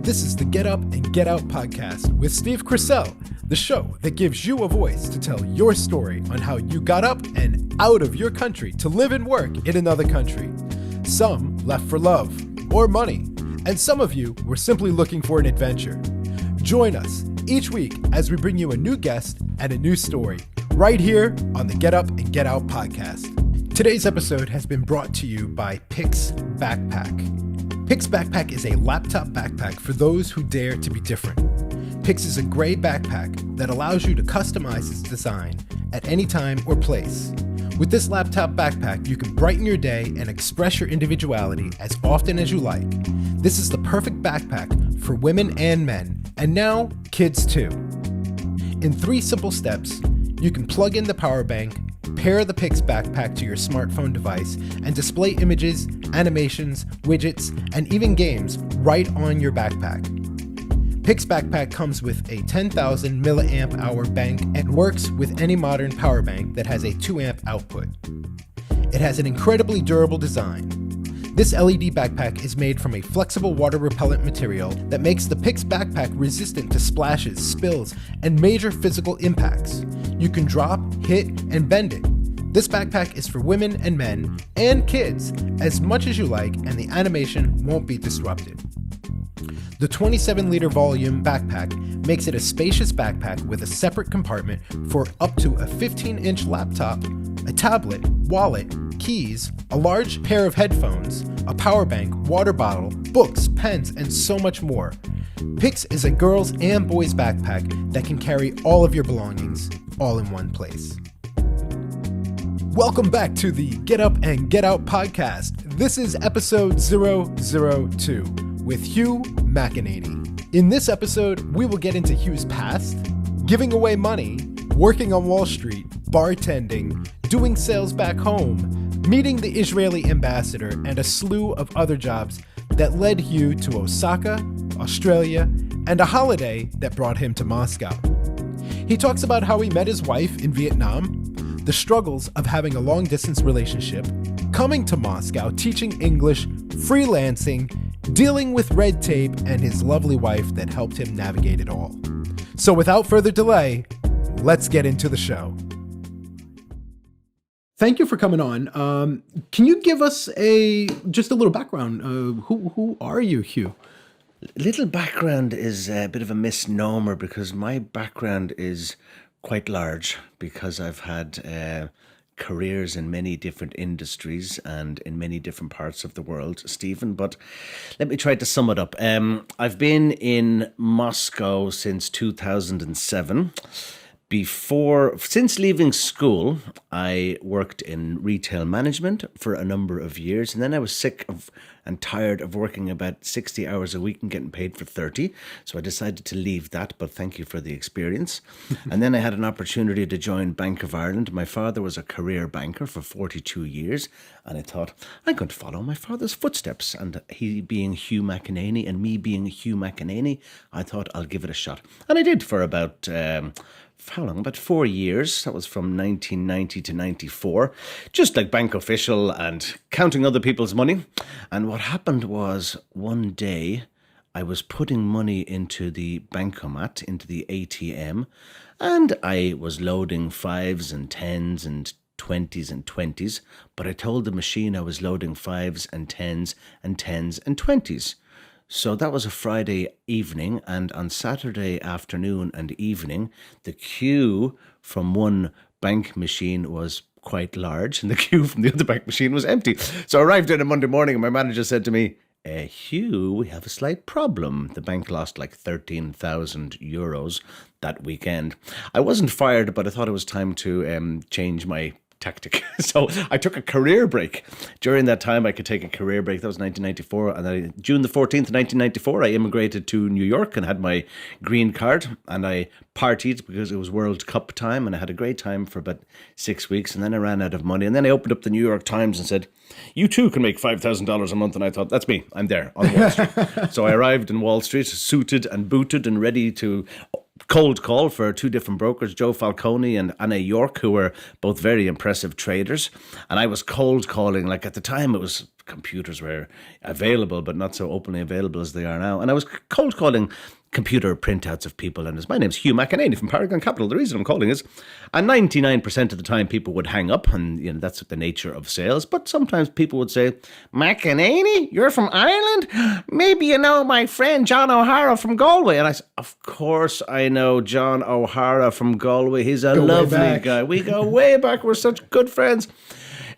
This is the Get Up and Get Out podcast with Steve Crisell, the show that gives you a voice to tell your story on how you got up and out of your country to live and work in another country. Some left for love or money, and some of you were simply looking for an adventure. Join us each week as we bring you a new guest and a new story, right here on the Get Up and Get Out podcast. Today's episode has been brought to you by Pix Backpack. Pix Backpack is a laptop backpack for those who dare to be different. Pix is a gray backpack that allows you to customize its design at any time or place. With this laptop backpack, you can brighten your day and express your individuality as often as you like. This is the perfect backpack for women and men, and now kids too. In 3 simple steps, you can plug in the power bank, pair the Pix backpack to your smartphone device, and display images, animations, widgets, and even games right on your backpack. Pix backpack comes with a 10,000 milliamp hour bank and works with any modern power bank that has a 2 amp output. It has an incredibly durable design. This LED backpack is made from a flexible water repellent material that makes the Pix backpack resistant to splashes, spills, and major physical impacts. You can drop, hit, and bend it. This backpack is for women and men and kids as much as you like, and the animation won't be disrupted. The 27-liter volume backpack makes it a spacious backpack with a separate compartment for up to a 15-inch laptop, a tablet, wallet, keys, a large pair of headphones, a power bank, water bottle, books, pens, and so much more. Pix is a girls' and boys' backpack that can carry all of your belongings all in one place. Welcome back to the Get Up and Get Out podcast. This is episode 002 with Hugh McEnaney. In this episode, we will get into Hugh's past, giving away money, working on Wall Street, bartending, doing sales back home, meeting the Israeli ambassador, and a slew of other jobs that led Hugh to Osaka, Australia, and a holiday that brought him to Moscow. He talks about how he met his wife in Vietnam, the struggles of having a long-distance relationship, coming to Moscow, teaching English, freelancing, dealing with red tape, and his lovely wife that helped him navigate it all. So without further delay, let's get into the show. Thank you for coming on. Can you give us just a little background? Who are you, Hugh? Little background is a bit of a misnomer because my background is quite large because I've had careers in many different industries and in many different parts of the world, Stephen. But let me try to sum it up. I've been in Moscow since 2007. Since leaving school, I worked in retail management for a number of years, and then I was sick of and tired of working about 60 hours a week and getting paid for 30. So I decided to leave that, but thank you for the experience. And then I had an opportunity to join Bank of Ireland. My father was a career banker for 42 years, and I thought, I'm going to follow my father's footsteps. And he being Hugh McEnaney and me being Hugh McEnaney, I thought I'll give it a shot. And I did for about how long? About 4 years. That was from 1990 to 94. Just like bank official and counting other people's money. And what happened was one day I was putting money into the bankomat, into the ATM, and I was loading 5s and 10s and 20s and 20s, but I told the machine I was loading 5s and 10s and 10s and 20s. So that was a Friday evening, and on Saturday afternoon and evening, the queue from one bank machine was quite large, and the queue from the other bank machine was empty. So I arrived in on Monday morning, and my manager said to me, Hugh, we have a slight problem. The bank lost like 13,000 euros that weekend. I wasn't fired, but I thought it was time to change my tactic. So I took a career break. During that time, I could take a career break. That was 1994. And June the 14th, 1994, I immigrated to New York and had my green card. And I partied because it was World Cup time. And I had a great time for about 6 weeks. And then I ran out of money. And then I opened up the New York Times and said, you too can make $5,000 a month. And I thought, that's me. I'm there on Wall Street. So I arrived in Wall Street, suited and booted and ready to cold call for 2 different brokers, Joe Falcone and Anna York, who were both very impressive traders. And I was cold calling, like at the time it was computers were available, but not so openly available as they are now. And I was cold calling computer printouts of people, and my name's Hugh McEnaney from Paragon Capital. The reason I'm calling is, and 99% of the time people would hang up, and that's the nature of sales. But sometimes people would say, McEnaney, you're from Ireland? Maybe you know my friend John O'Hara from Galway. And I said, of course I know John O'Hara from Galway. He's a lovely guy. We go way back. We're such good friends.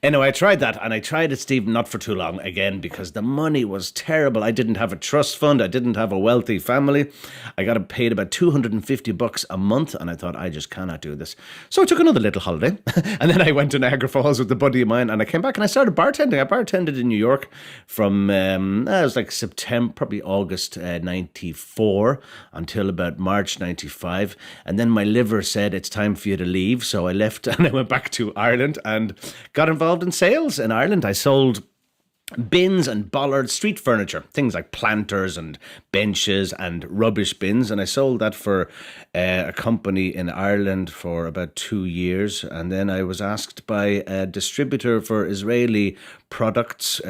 Anyway, I tried that, and I tried it, Stephen, not for too long, again, because the money was terrible. I didn't have a trust fund. I didn't have a wealthy family. I got paid about $250 a month, and I thought, I just cannot do this. So I took another little holiday, and then I went to Niagara Falls with a buddy of mine, and I came back, and I started bartending. I bartended in New York from, it was like September, probably August 94 until about March 95, and then my liver said, it's time for you to leave, so I left, and I went back to Ireland, and got involved in sales in Ireland. I sold bins and bollards, street furniture, things like planters and benches and rubbish bins. And I sold that for a company in Ireland for about 2 years. And then I was asked by a distributor for Israeli products,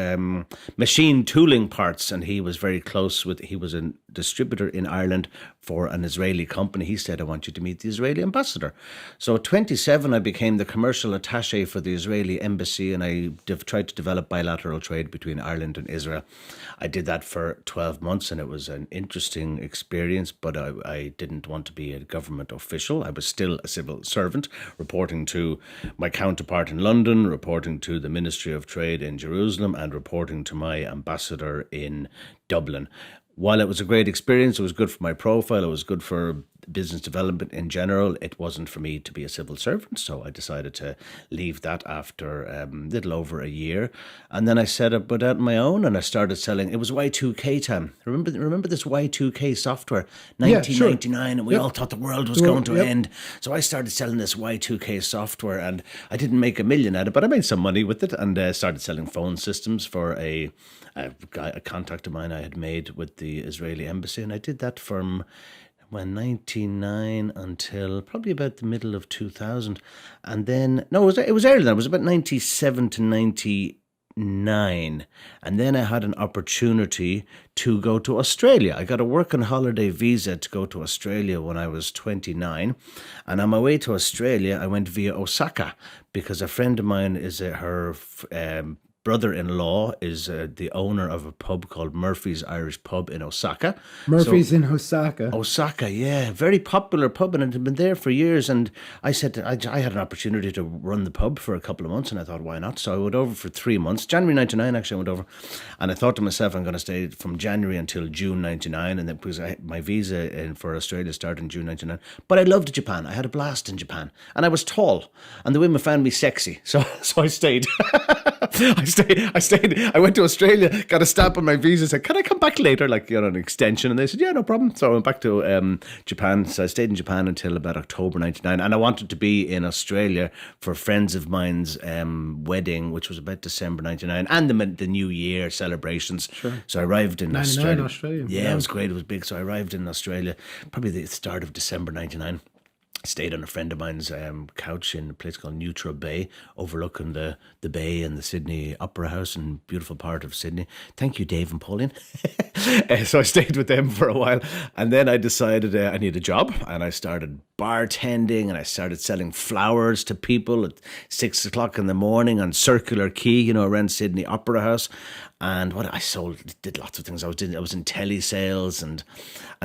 machine tooling parts. And he was very close he was a distributor in Ireland for an Israeli company. He said, I want you to meet the Israeli ambassador. So at 27, I became the commercial attaché for the Israeli embassy, and I tried to develop bilateral trade between Ireland and Israel. I did that for 12 months, and it was an interesting experience, but I didn't want to be a government official. I was still a civil servant, reporting to my counterpart in London, reporting to the Ministry of Trade in Jerusalem, and reporting to my ambassador in Dublin. While it was a great experience, it was good for my profile, it was good for business development in general, it wasn't for me to be a civil servant, so I decided to leave that after a little over a year. And then I set up out on my own, and I started selling. It was Y2K time. Remember this Y2K software, 1999, and we all thought the world was going to end. So I started selling this Y2K software, and I didn't make a million at it, but I made some money with it, and started selling phone systems for a contact of mine I had made with the Israeli embassy, and I did that from 99 until probably about the middle of 2000. And then, no, it was earlier than that. It was about 97 to 99. And then I had an opportunity to go to Australia. I got a work and holiday visa to go to Australia when I was 29. And on my way to Australia, I went via Osaka because a friend of mine her brother-in-law is the owner of a pub called Murphy's Irish Pub in Osaka. Murphy's in Osaka. Osaka, yeah. Very popular pub, and it had been there for years. And I said, I had an opportunity to run the pub for a couple of months, and I thought, why not? So I went over for 3 months. January 99, actually, I went over. And I thought to myself, I'm going to stay from January until June 99, and then because my visa for Australia started in June 99. But I loved Japan. I had a blast in Japan. And I was tall, and the women found me sexy. So I stayed. I stayed. I went to Australia, got a stamp on my visa, said, can I come back later, like, an extension? And they said, yeah, no problem. So I went back to Japan. So I stayed in Japan until about October 99. And I wanted to be in Australia for friends of mine's wedding, which was about December 99, and the New Year celebrations. Sure. So I arrived in Australia. Yeah, it was great. It was big. So I arrived in Australia probably the start of December 99. Stayed on a friend of mine's couch in a place called Neutra Bay, overlooking the bay and the Sydney Opera House, and beautiful part of Sydney. Thank you, Dave and Pauline. So I stayed with them for a while, and then I decided I need a job, and I started bartending, and I started selling flowers to people at 6 o'clock in the morning on Circular Quay, around Sydney Opera House. And what I did lots of things. I was in telesales, and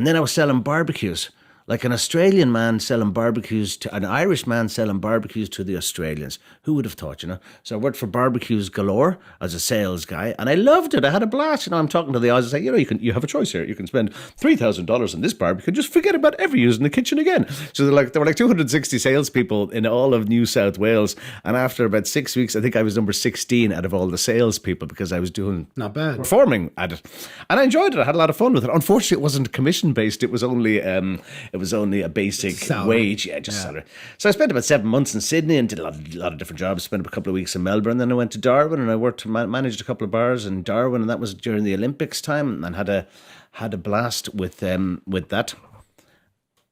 then I was selling barbecues. Like an Australian man selling barbecues to an Irish man selling barbecues to the Australians. Who would have thought, So I worked for Barbecues Galore as a sales guy, and I loved it. I had a blast. I'm talking to the Aussies, say, you have a choice here. You can spend $3,000 on this barbecue, just forget about ever using the kitchen again. So there were like 260 salespeople in all of New South Wales, and after about 6 weeks, I think I was number 16 out of all the salespeople because I was doing not bad performing at it, and I enjoyed it. I had a lot of fun with it. Unfortunately, it wasn't commission based. It was only a basic wage, salary. So I spent about 7 months in Sydney and did a lot of different jobs. Spent a couple of weeks in Melbourne, then I went to Darwin, and I managed a couple of bars in Darwin, and that was during the Olympics time, and had a blast with that.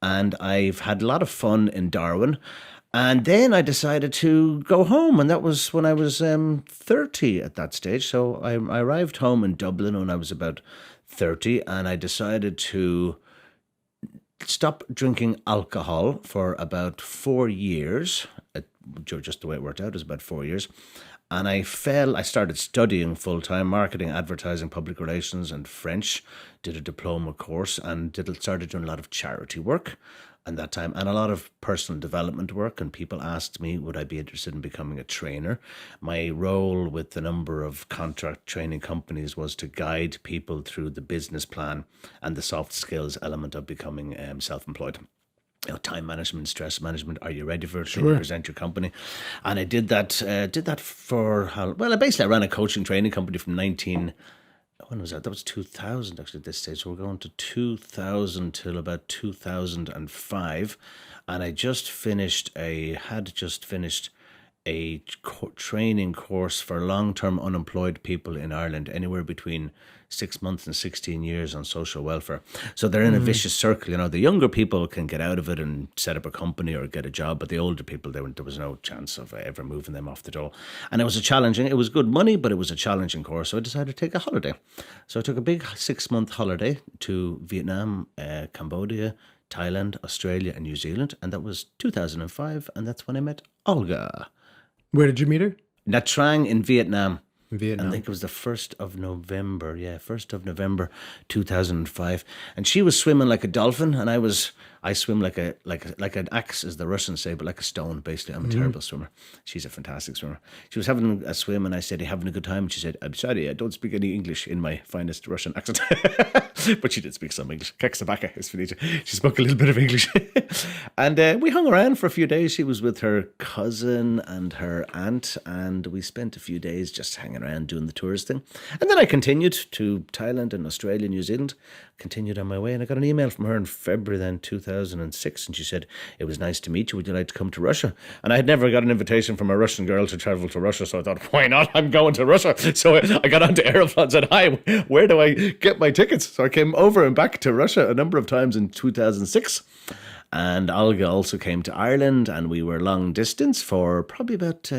And I've had a lot of fun in Darwin. And then I decided to go home, and that was when I was 30 at that stage. So I arrived home in Dublin when I was about 30, and I decided to stop drinking alcohol for about 4 years. Just the way it worked out, it was about 4 years. And I started studying full-time marketing, advertising, public relations, and French, did a diploma course, and started doing a lot of charity work at that time, and a lot of personal development work. And people asked me, would I be interested in becoming a trainer? My role with a number of contract training companies was to guide people through the business plan and the soft skills element of becoming self-employed. Time management, stress management. Are you ready for it? Can you present your company? And I did that. For I ran a coaching training company from when was that? That was 2000 actually at this stage. So we're going to 2000 till about 2005, and I had just finished a training course for long-term unemployed people in Ireland, anywhere between 6 months and 16 years on social welfare. So they're in a vicious circle. The younger people can get out of it and set up a company or get a job, but the older people, there was no chance of ever moving them off the dole. And it was good money, but it was a challenging course. So I decided to take a holiday. So I took a big 6-month holiday to Vietnam, Cambodia, Thailand, Australia, and New Zealand. And that was 2005. And that's when I met Olga. Where did you meet her? Nha Trang in Vietnam. Vietnam. I think it was the 1st of November. Yeah, 1st of November, 2005. And she was swimming like a dolphin, and I swim like an axe, as the Russians say, but like a stone, basically. I'm a terrible swimmer. She's a fantastic swimmer. She was having a swim, and I said, "Are you having a good time?" And she said, "I'm sorry, I don't speak any English," in my finest Russian accent. But she did speak some English. Kek sabaka is finita. She spoke a little bit of English. And we hung around for a few days. She was with her cousin and her aunt, and we spent a few days just hanging around doing the tourist thing. And then I continued to Thailand and Australia, New Zealand, continued on my way, and I got an email from her in February then 2006, and she said, "It was nice to meet you. Would you like to come to Russia?" And I had never got an invitation from a Russian girl to travel to Russia, so I thought, why not? I'm going to Russia. So I got onto Aeroplan and said, "Hi, where do I get my tickets?" So I came over and back to Russia a number of times in 2006. And Olga also came to Ireland, and we were long distance for probably about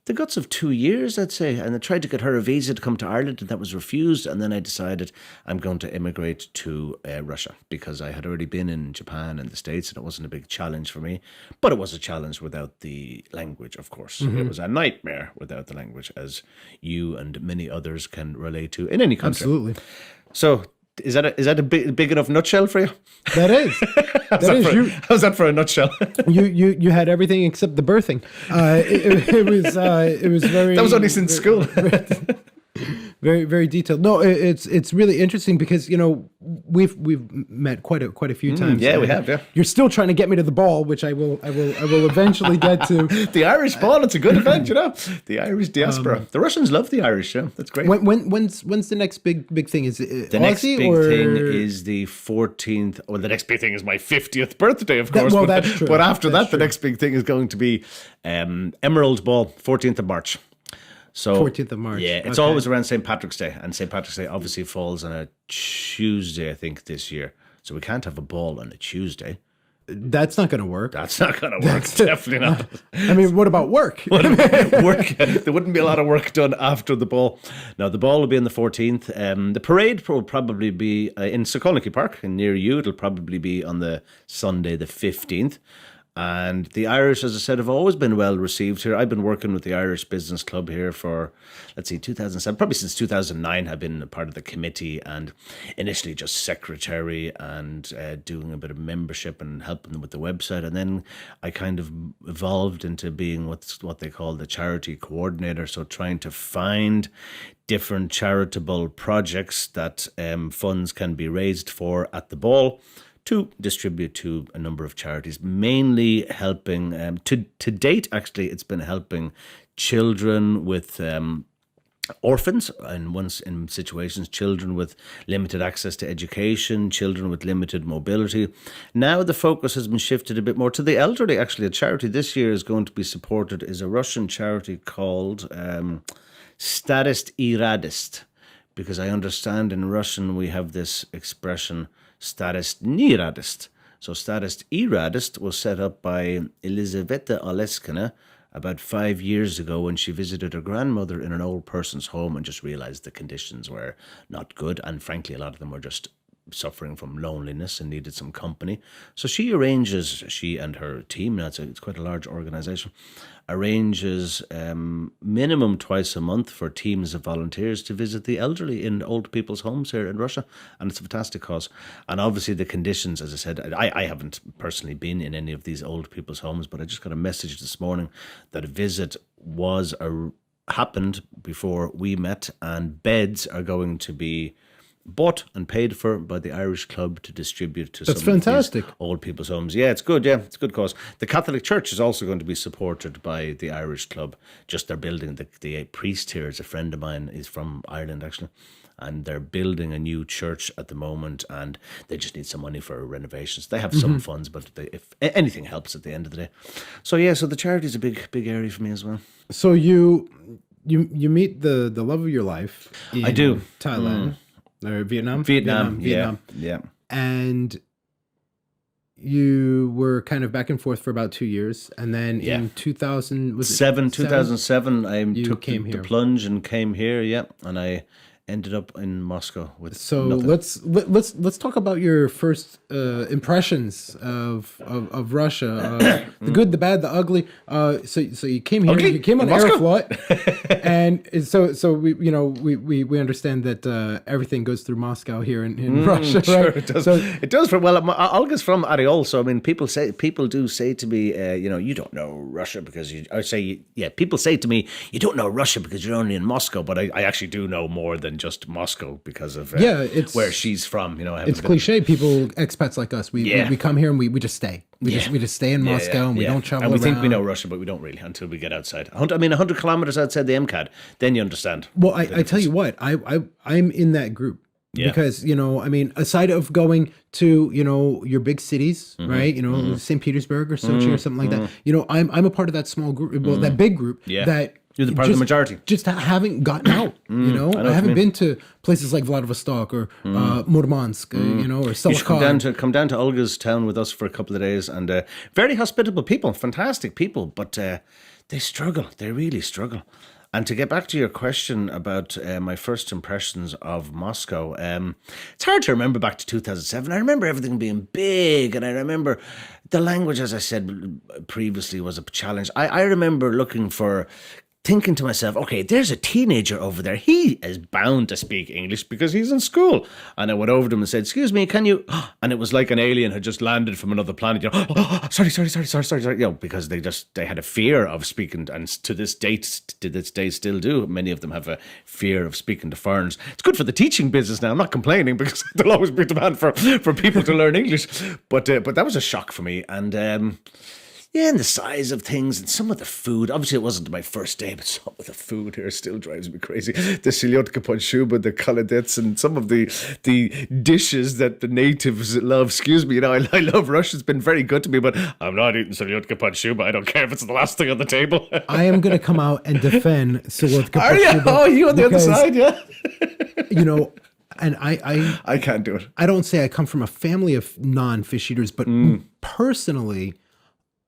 the guts of 2 years, I'd say. And I tried to get her a visa to come to Ireland, and that was refused. And then I decided I'm going to immigrate to Russia, because I had already been in Japan and the States, and it wasn't a big challenge for me. But it was a challenge without the language, of course. It was a nightmare without the language, as you and many others can relate to in any country. Absolutely. So is that a big enough nutshell for you? That is. How's that for a nutshell? You had everything except the birthing. It was very. That was only since school. Very, very detailed. No, it's really interesting because we've met quite a few times. Yeah, we have. Yeah, you're still trying to get me to the ball, which I will eventually get to. The Irish ball, it's a good event, The Irish diaspora. The Russians love the Irish. Yeah, that's great. When's the next big thing? Is it the next big thing is the 14th? Well, the next big thing is my 50th birthday, of course. That's true. But after that, the next big thing is going to be Emerald Ball, 14th of March. So 14th of March. Yeah, it's always around St. Patrick's Day, and St. Patrick's Day obviously falls on a Tuesday, I think, this year. So we can't have a ball on a Tuesday. That's not going to work. That's not going to work. Definitely not. I mean, what about work? Work? There wouldn't be a lot of work done after the ball. No, the ball will be on the 14th. The parade will probably be in Sokolniki Park, and near you. It'll probably be on the Sunday, the 15th. And the Irish, as I said, have always been well received here. I've been working with the Irish Business Club here for, 2007, probably since 2009. I've been a part of the committee, and initially just secretary and doing a bit of membership and helping them with the website. And then I kind of evolved into being what they call the charity coordinator. So trying to find different charitable projects that funds can be raised for at the ball, to distribute to a number of charities, mainly helping, to date, actually, it's been helping children with orphans, and once in situations, children with limited access to education, children with limited mobility. Now the focus has been shifted a bit more to the elderly. Actually, a charity this year is going to be supported is a Russian charity called Statist I Radist, because I understand in Russian we have this expression, Statist ni radist. So Statist Iradist was set up by Elizaveta Oleskina about 5 years ago when she visited her grandmother in an old person's home and just realized the conditions were not good. And frankly, a lot of them were just suffering from loneliness and needed some company. So she and her team, now it's quite a large organization, arranges minimum twice a month for teams of volunteers to visit the elderly in old people's homes here in Russia. And it's a fantastic cause. And obviously the conditions, as I said, I haven't personally been in any of these old people's homes, but I just got a message this morning that a visit happened before we met, and beds are going to be bought and paid for by the Irish Club to distribute to That's some fantastic. of these old people's homes. Yeah, it's good. Yeah, it's a good cause. The Catholic Church is also going to be supported by the Irish Club. Just they're building, the priest here is a friend of mine. He's from Ireland, actually. And they're building a new church at the moment, and they just need some money for renovations. They have some funds, but if anything helps at the end of the day. So yeah, so the charity is a big area for me as well. So you meet the love of your life in I do. Thailand. Or Vietnam? Vietnam. Yeah. And you were kind of back and forth for about 2 years. And then in 2007, I took the plunge and came here. Yeah. And I ended up in Moscow with nothing. let's talk about your first impressions of Russia, the good, the bad, the ugly. So you came here, Ugly? you came on Moscow? Aeroflot, and so we understand that everything goes through Moscow here in Russia, Sure, right? it does. So, It does. Olga's from Ariol, so I mean, people do say to me, you don't know Russia because people say to me, you don't know Russia because you're only in Moscow, but I actually do know more than just Moscow because of it's where she's from. It's cliche. People, expats like us, we come here and we just stay. We just stay in Moscow and we don't travel and we around. think we know Russia, but we don't really until we get outside. 100 kilometers outside the MCAD, then you understand. Well, I tell you what, I'm in that group. Yeah. Because, aside of going to, your big cities, right? St. Petersburg or Sochi or something like that, I'm a part of that small group, that big group that you're the part of the majority. Just haven't gotten out, I haven't been to places like Vladivostok or Murmansk, or Selakar. You should come down to Olga's town with us for a couple of days, and very hospitable people, fantastic people, but they struggle. They really struggle. And to get back to your question about my first impressions of Moscow, it's hard to remember back to 2007. I remember everything being big, and I remember the language, as I said previously, was a challenge. I remember thinking to myself, okay, there's a teenager over there. He is bound to speak English because he's in school. And I went over to him and said, excuse me, can you... And it was like an alien had just landed from another planet. Sorry. Because they had a fear of speaking, and to this day still do. Many of them have a fear of speaking to foreigners. It's good for the teaching business now. I'm not complaining because there'll always be demand for people to learn English. But that was a shock for me. And... and the size of things and some of the food. Obviously, it wasn't my first day, but some of the food here still drives me crazy. The silyotka panshuba, the kaladets, and some of the dishes that the natives love. Excuse me, I love Russia. It's been very good to me, but I'm not eating silyotka panshuba. I don't care if it's the last thing on the table. I am going to come out and defend silyotka panshuba. Are you? Oh, you on the other side, yeah? And I can't do it. I don't say I come from a family of non-fish eaters, but personally...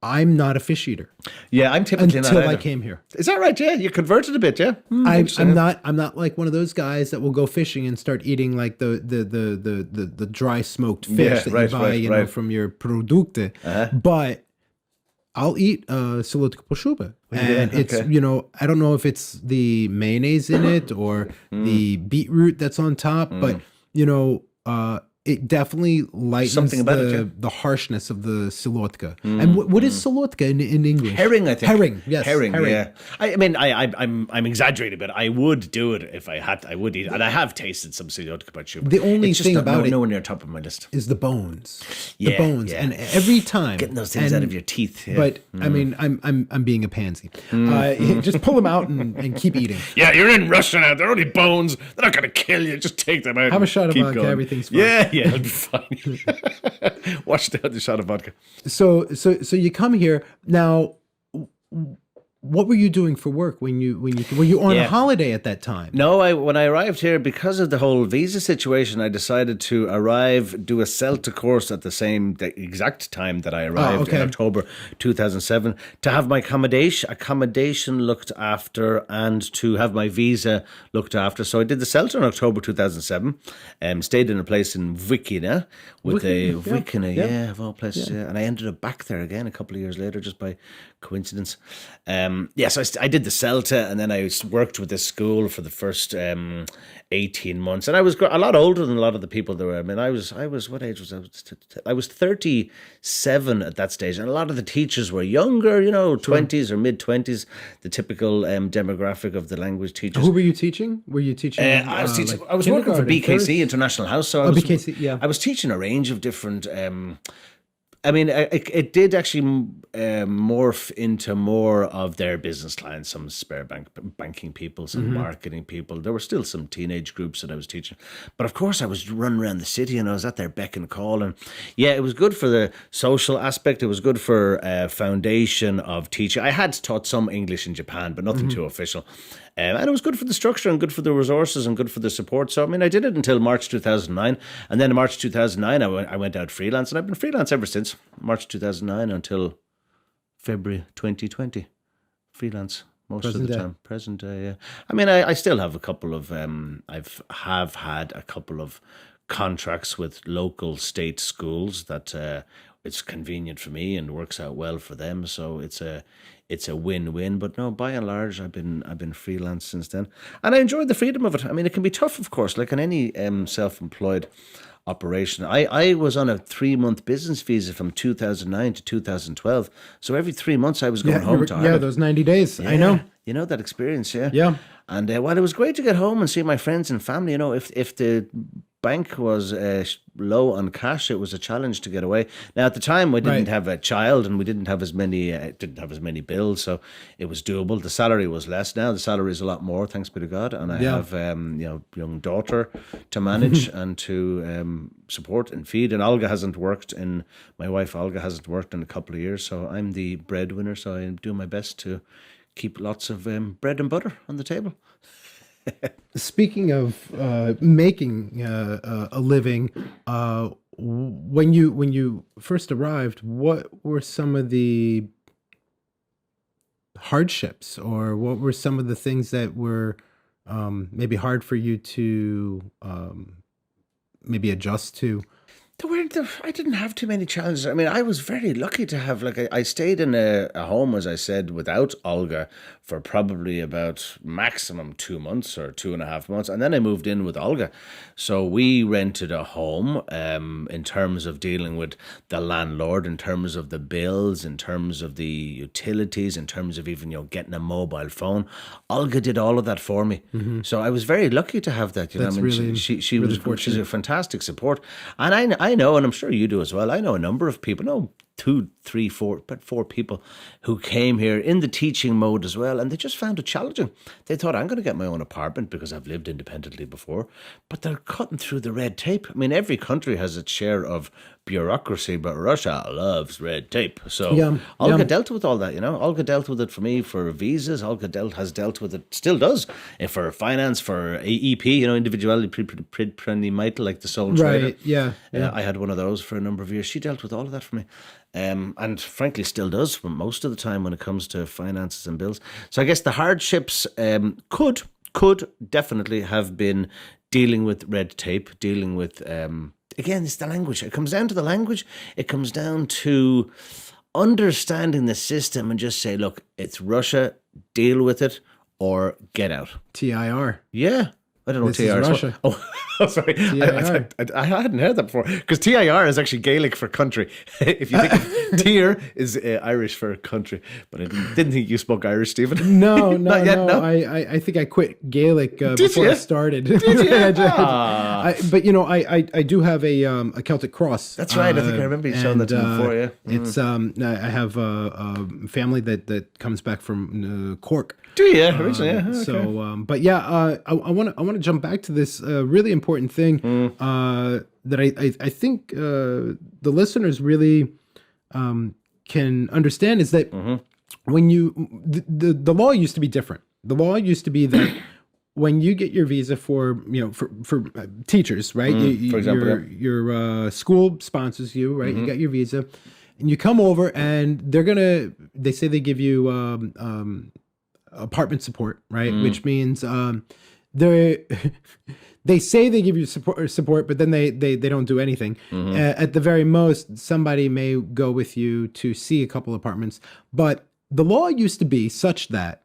I'm not a fish eater. Yeah, I'm typically not until I came here. Is that right? Yeah, you converted a bit, yeah. I'm not like one of those guys that will go fishing and start eating like the dry smoked fish you buy from your produkte. But I'll eat silyotka panshuba. And it's, I don't know if it's the mayonnaise in it or the beetroot that's on top, but it definitely lightens the harshness of the silyotka. And what is silyotka in English? Herring, I think. Herring, yes. Herring. Yeah. I'm exaggerating, but I would do it if I had. I would eat it, and I have tasted some silyotka panshuba. The only thing about it, nowhere near top of my list, is the bones. The bones, and every time getting those things out of your teeth. Yeah. But I'm being a pansy. Just pull them out and keep eating. Yeah, you're in Russia now. They're only bones. They're not going to kill you. Just take them out. Have a shot of vodka. Going. Everything's fine. Yeah, it'll be fine. Watch down the shot of vodka. So you come here now. what were you doing for work when you were you on a holiday at that time? No, when I arrived here, because of the whole visa situation, I decided to do a CELTA course at the exact time that I arrived in October 2007, to have my accommodation looked after and to have my visa looked after. So I did the CELTA in October 2007, stayed in a place in Wikina Wikina, of all places, and I ended up back there again a couple of years later, just by coincidence. So I did the CELTA, and then I worked with this school for the first 18 months, and I was a lot older than a lot of the people there were. I mean, I was what age was I? I was 37 at that stage, and a lot of the teachers were younger, 20s or mid 20s, the typical demographic of the language teachers. Who were you teaching? Were you teaching? I was working for BKC International House, so I was teaching a range of different. It did actually morph into more of their business clients, some spare banking people, some marketing people. There were still some teenage groups that I was teaching. But of course, I was running around the city, and I was at their beck and call. And it was good for the social aspect. It was good for foundation of teaching. I had taught some English in Japan, but nothing too official. And it was good for the structure and good for the resources and good for the support. So, I did it until March 2009. And then in March 2009, I went out freelance. And I've been freelance ever since March 2009 until February 2020. Freelance most of the time. Present day, yeah. I still have a couple of, have had a couple of contracts with local state schools that it's convenient for me and works out well for them. So it's a win-win. But no, by and large, I've been freelance since then, and I enjoyed the freedom of it. It can be tough, of course, like in any self-employed operation. I was on a 3-month business visa from 2009 to 2012. So every 3 months I was going home to Ireland. Yeah, those 90 days. Yeah, I know. You know that experience, yeah? Yeah. And while it was great to get home and see my friends and family, if the bank was low on cash, it was a challenge to get away. Now, at the time, we didn't have a child, and we didn't have as many bills, so it was doable. The salary was less. Now the salary is a lot more, thanks be to God. And I have young daughter to manage and to support and feed. And my wife Olga hasn't worked in a couple of years, so I'm the breadwinner. So I do my best to keep lots of bread and butter on the table. Speaking of making a living, when you first arrived, what were some of the hardships, or what were some of the things that were maybe hard for you to maybe adjust to? I didn't have too many challenges. I was very lucky to have, I stayed in a home, as I said, without Olga for probably about maximum 2 months or 2.5 months. And then I moved in with Olga. So we rented a home in terms of dealing with the landlord, in terms of the bills, in terms of the utilities, in terms of even, getting a mobile phone. Olga did all of that for me. Mm-hmm. So I was very lucky to have that. That's really, she really was she's a fantastic support. And I know, and I'm sure you do as well, I know a number of people, 2, 3, 4, but 4 people who came here in the teaching mode as well, and they just found it challenging. They thought, I'm going to get my own apartment because I've lived independently before, but they're cutting through the red tape. every country has its share of bureaucracy, but Russia loves red tape. So Olga dealt with all that, Olga dealt with it for me for visas. Olga has dealt with it, still does, for finance, for AEP, individuality pre-prenuptial, like the sole trader. Right, yeah. I had one of those for a number of years. She dealt with all of that for me. And frankly still does for most of the time when it comes to finances and bills. So I guess the hardships could definitely have been dealing with red tape, dealing with, again, it's the language. It comes down to the language. It comes down to understanding the system and just say, look, it's Russia, deal with it or get out. TIR. Yeah. I don't know what TIR is. Russia. Oh, sorry. I hadn't heard that before. Because TIR is actually Gaelic for country. If you think TIR is Irish for country. But I didn't think you spoke Irish, Stephen. No. I think I quit Gaelic before I started. Did you? I do have a Celtic cross. That's right. I think I remember you showing that to me before, yeah. It's I have a family that comes back from Cork. Do you? Originally, yeah. Okay. So, but yeah, I want to jump back to this really important thing that I think the listeners really can understand is that when the law used to be different. The law used to be that when you get your visa for teachers, right? For example, your school sponsors you, right? You got your visa, and you come over, and they say they give you apartment support, right? Which means they say they give you support, but then they don't do anything. At the very most, somebody may go with you to see a couple apartments, but the law used to be such that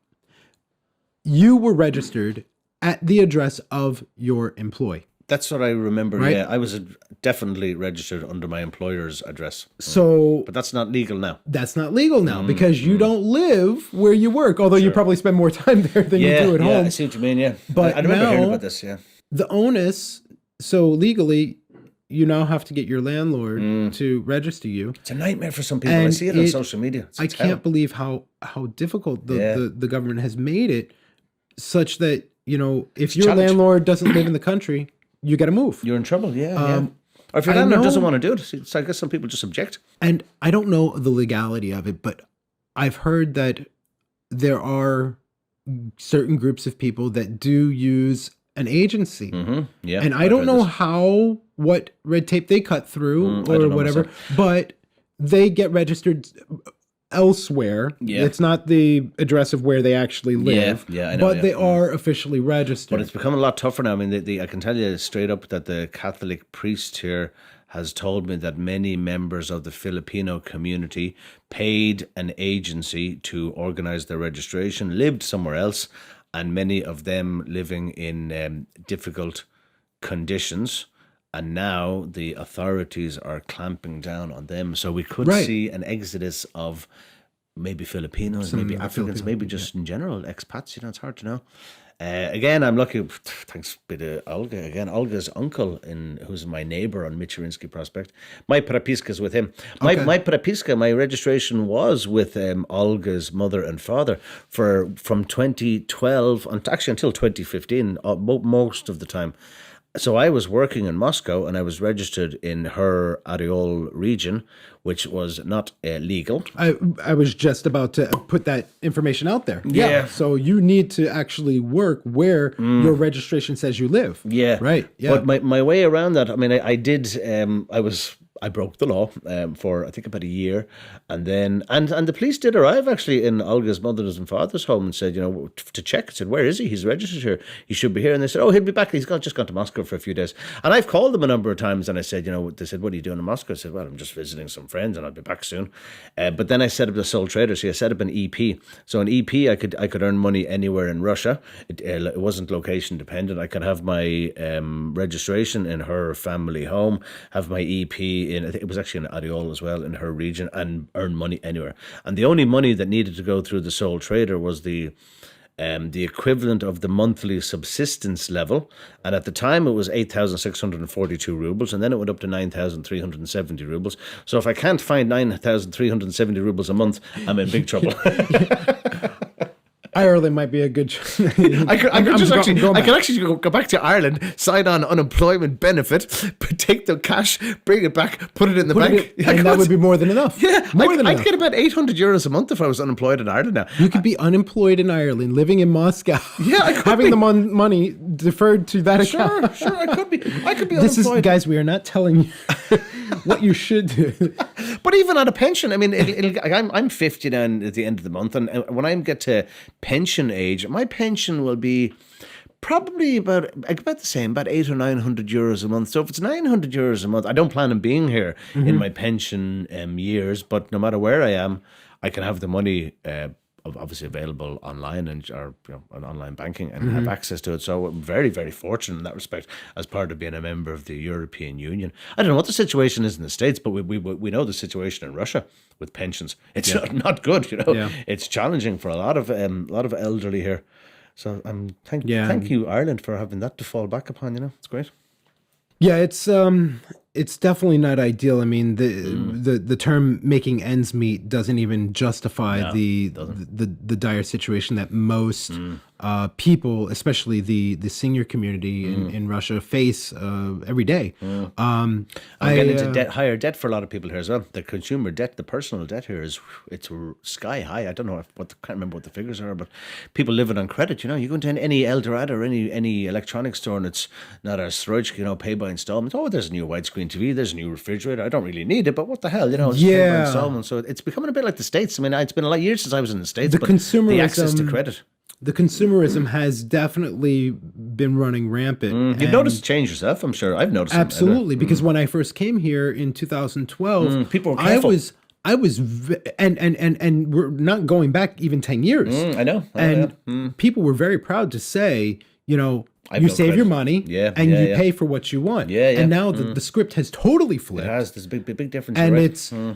you were registered at the address of your employee. That's what I remember. Right? Yeah, I was definitely registered under my employer's address. So, but that's not legal now. That's not legal now because you don't live where you work. Although you probably spend more time there than you do at home. Yeah, I see what you mean. Yeah, but I remember hearing about this. Yeah, the onus. So legally, you now have to get your landlord to register you. It's a nightmare for some people. And I see it on social media. I can't believe how difficult the government has made it, such that if your landlord doesn't live in the country, you got to move. You're in trouble. Yeah. Or if your landlord doesn't want to do it, I guess some people just object. And I don't know the legality of it, but I've heard that there are certain groups of people that do use an agency. Yeah, and I don't know what red tape they cut through or whatever, but they get registered elsewhere. Yeah. It's not the address of where they actually live. Yeah, I know, but they are officially registered. But it's become a lot tougher now. I mean, I can tell you straight up that the Catholic priest here has told me that many members of the Filipino community paid an agency to organize their registration, lived somewhere else, and many of them living in difficult conditions. And now the authorities are clamping down on them. So we could see an exodus of maybe Filipinos, maybe Africans, maybe just in general, expats. It's hard to know. Again, I'm lucky, thanks to Olga. Again, Olga's uncle, who's my neighbor on Michurinsky Prospect. My Parapiska's with him. My Parapiska, my registration was with Olga's mother and father from 2012 actually until 2015, most of the time. So I was working in Moscow and I was registered in her Areol region, which was not legal. I was just about to put that information out there. Yeah. So you need to actually work where your registration says you live. Yeah. Right. Yeah. But my way around that, I mean, I did, I broke the law for I think about a year, and then and the police did arrive actually in Olga's mother's and father's home and said, to check. I said, where is he? He's registered here. He should be here. And they said, oh, he'll be back. He's just gone to Moscow for a few days. And I've called them a number of times, and I said, they said, what are you doing in Moscow? I said, well, I'm just visiting some friends, and I'll be back soon. But then I set up the sole trader. So I set up an EP. So an EP, I could earn money anywhere in Russia. It wasn't location dependent. I could have my registration in her family home, have my EP I think it was actually in Areol as well, in her region, and earn money anywhere. And the only money that needed to go through the sole trader was the equivalent of the monthly subsistence level. And at the time, it was 8,642 rubles, and then it went up to 9,370 rubles. So if I can't find 9,370 rubles a month, I'm in big trouble. Ireland might be a good choice. I could actually go back to Ireland, sign on unemployment benefit, take the cash, bring it back, put it in the bank. And that would be more than enough. Yeah, I'd get about 800 euros a month if I was unemployed in Ireland now. You could be unemployed in Ireland, living in Moscow. Yeah, I could having the money deferred to that account. Sure, I could be This unemployed. is, guys, we are not telling you what you should do. But even on a pension, I mean, I'm 50 now at the end of the month, and when I get to pension age, my pension will be probably about the same, about 800 or 900 euros a month. So if it's 900 euros a month, I don't plan on being here in my pension years, but no matter where I am, I can have the money obviously available online or on online banking and have access to it. So I'm very, very fortunate in that respect as part of being a member of the European Union. I don't know what the situation is in the States, but we know the situation in Russia with pensions. It's not good, Yeah. It's challenging for a lot of elderly here. So thank you, Ireland, for having that to fall back upon. It's great. Yeah, it's definitely not ideal. I mean, the term "making ends meet" doesn't even justify the dire situation that most people, especially the senior community in Russia, face every day. I'm getting into higher debt for a lot of people here as well. The consumer debt, the personal debt here it's sky high. I don't know can't remember what the figures are, but people living on credit. You go into any Eldorado or any electronics store, and it's not a surge, pay by installments. Oh, there's a new widescreen TV, there's a new refrigerator. I don't really need it, but what the hell, it's pay by installments. So it's becoming a bit like the States. I mean, it's been a lot of years since I was in the States. The access to credit. The consumerism has definitely been running rampant. You've noticed a change yourself, I'm sure. I've noticed absolutely, because when I first came here in 2012, people were careful. I was, and we're not going back even 10 years. I know. People were very proud to say, you save your money and you pay for what you want. And now the script has totally flipped. It has. There's a big difference. And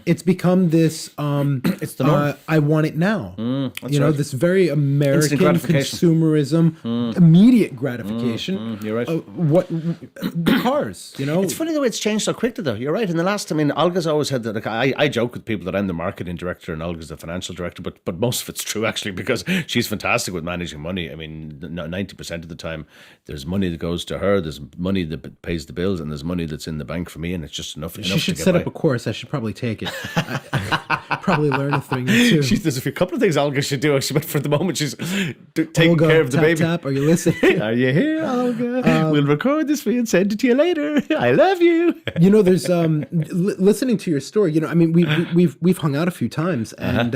it's become this, it's the norm. I want it now. That's right. This very American consumerism, immediate gratification. You're right. The cars, It's funny the way it's changed so quickly, though. You're right. In the last, Olga's always had that. I joke with people that I'm the marketing director and Olga's the financial director, but most of it's true, actually, because she's fantastic with managing money. 90% of the time, there's money that goes to her, there's money that pays the bills, and there's money that's in the bank for me, and it's just enough. She should set up a course. I should probably take it. Probably learn a thing or two. There's a couple of things Olga should do, actually, but for the moment, she's taking Olga, care of the baby. Are you listening? Are you here, Olga? We'll record this for you and send it to you later. I love you. There's listening to your story. We've hung out a few times, and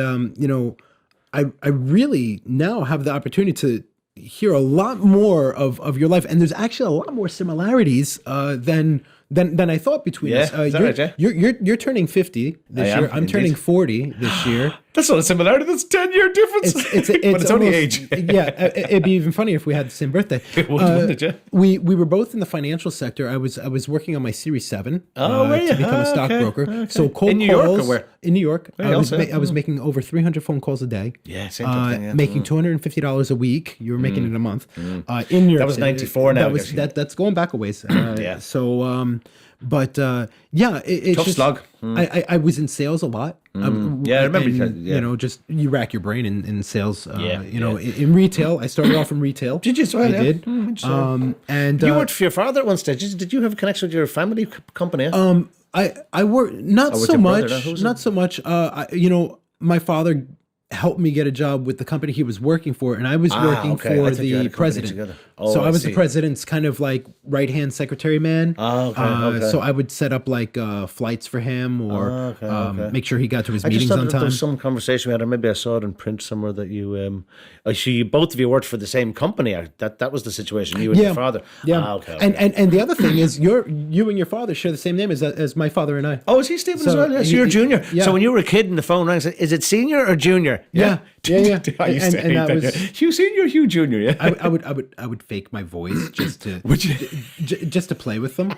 I really now have the opportunity to hear a lot more of your life, and there's actually a lot more similarities than I thought between us. You're turning 50 this year. I'm turning 40 this year. That's not a similarity. That's 10-year difference. But it's only age. It'd be even funnier if we had the same birthday. Wouldn't it? We were both in the financial sector. I was working on my Series 7 to become a stockbroker. Okay. So cold in New calls, York or where? In New York. I was making over 300 phone calls a day. Yeah, same thing. Yeah. Making $250 a week. You were making it a month. In New York. That was 94 now. That's going back a ways. So. It's tough just, slog. I was in sales a lot. I remember. Just you rack your brain in sales. In retail, I started off in retail. Did you? So I did. And you worked for your father at one stage. Did you have a connection with your family company? I worked not so much. My father helped me get a job with the company he was working for, and I was working for the president. So I was the president's kind of like right-hand secretary man. So I would set up like flights for him, or make sure he got to his meetings on time. There was some conversation we had, or maybe I saw it in print somewhere that you, both of you worked for the same company. That was the situation. You and your father. Yeah. And the other thing is, you and your father share the same name as my father and I. Oh, is he Stephen as well? Yes, you're junior. Yeah. So when you were a kid and the phone rang, is it senior or junior? Yeah. I used to hate that. Hugh Senior, Hugh Junior. Yeah. I would fake my voice just to just to play with them.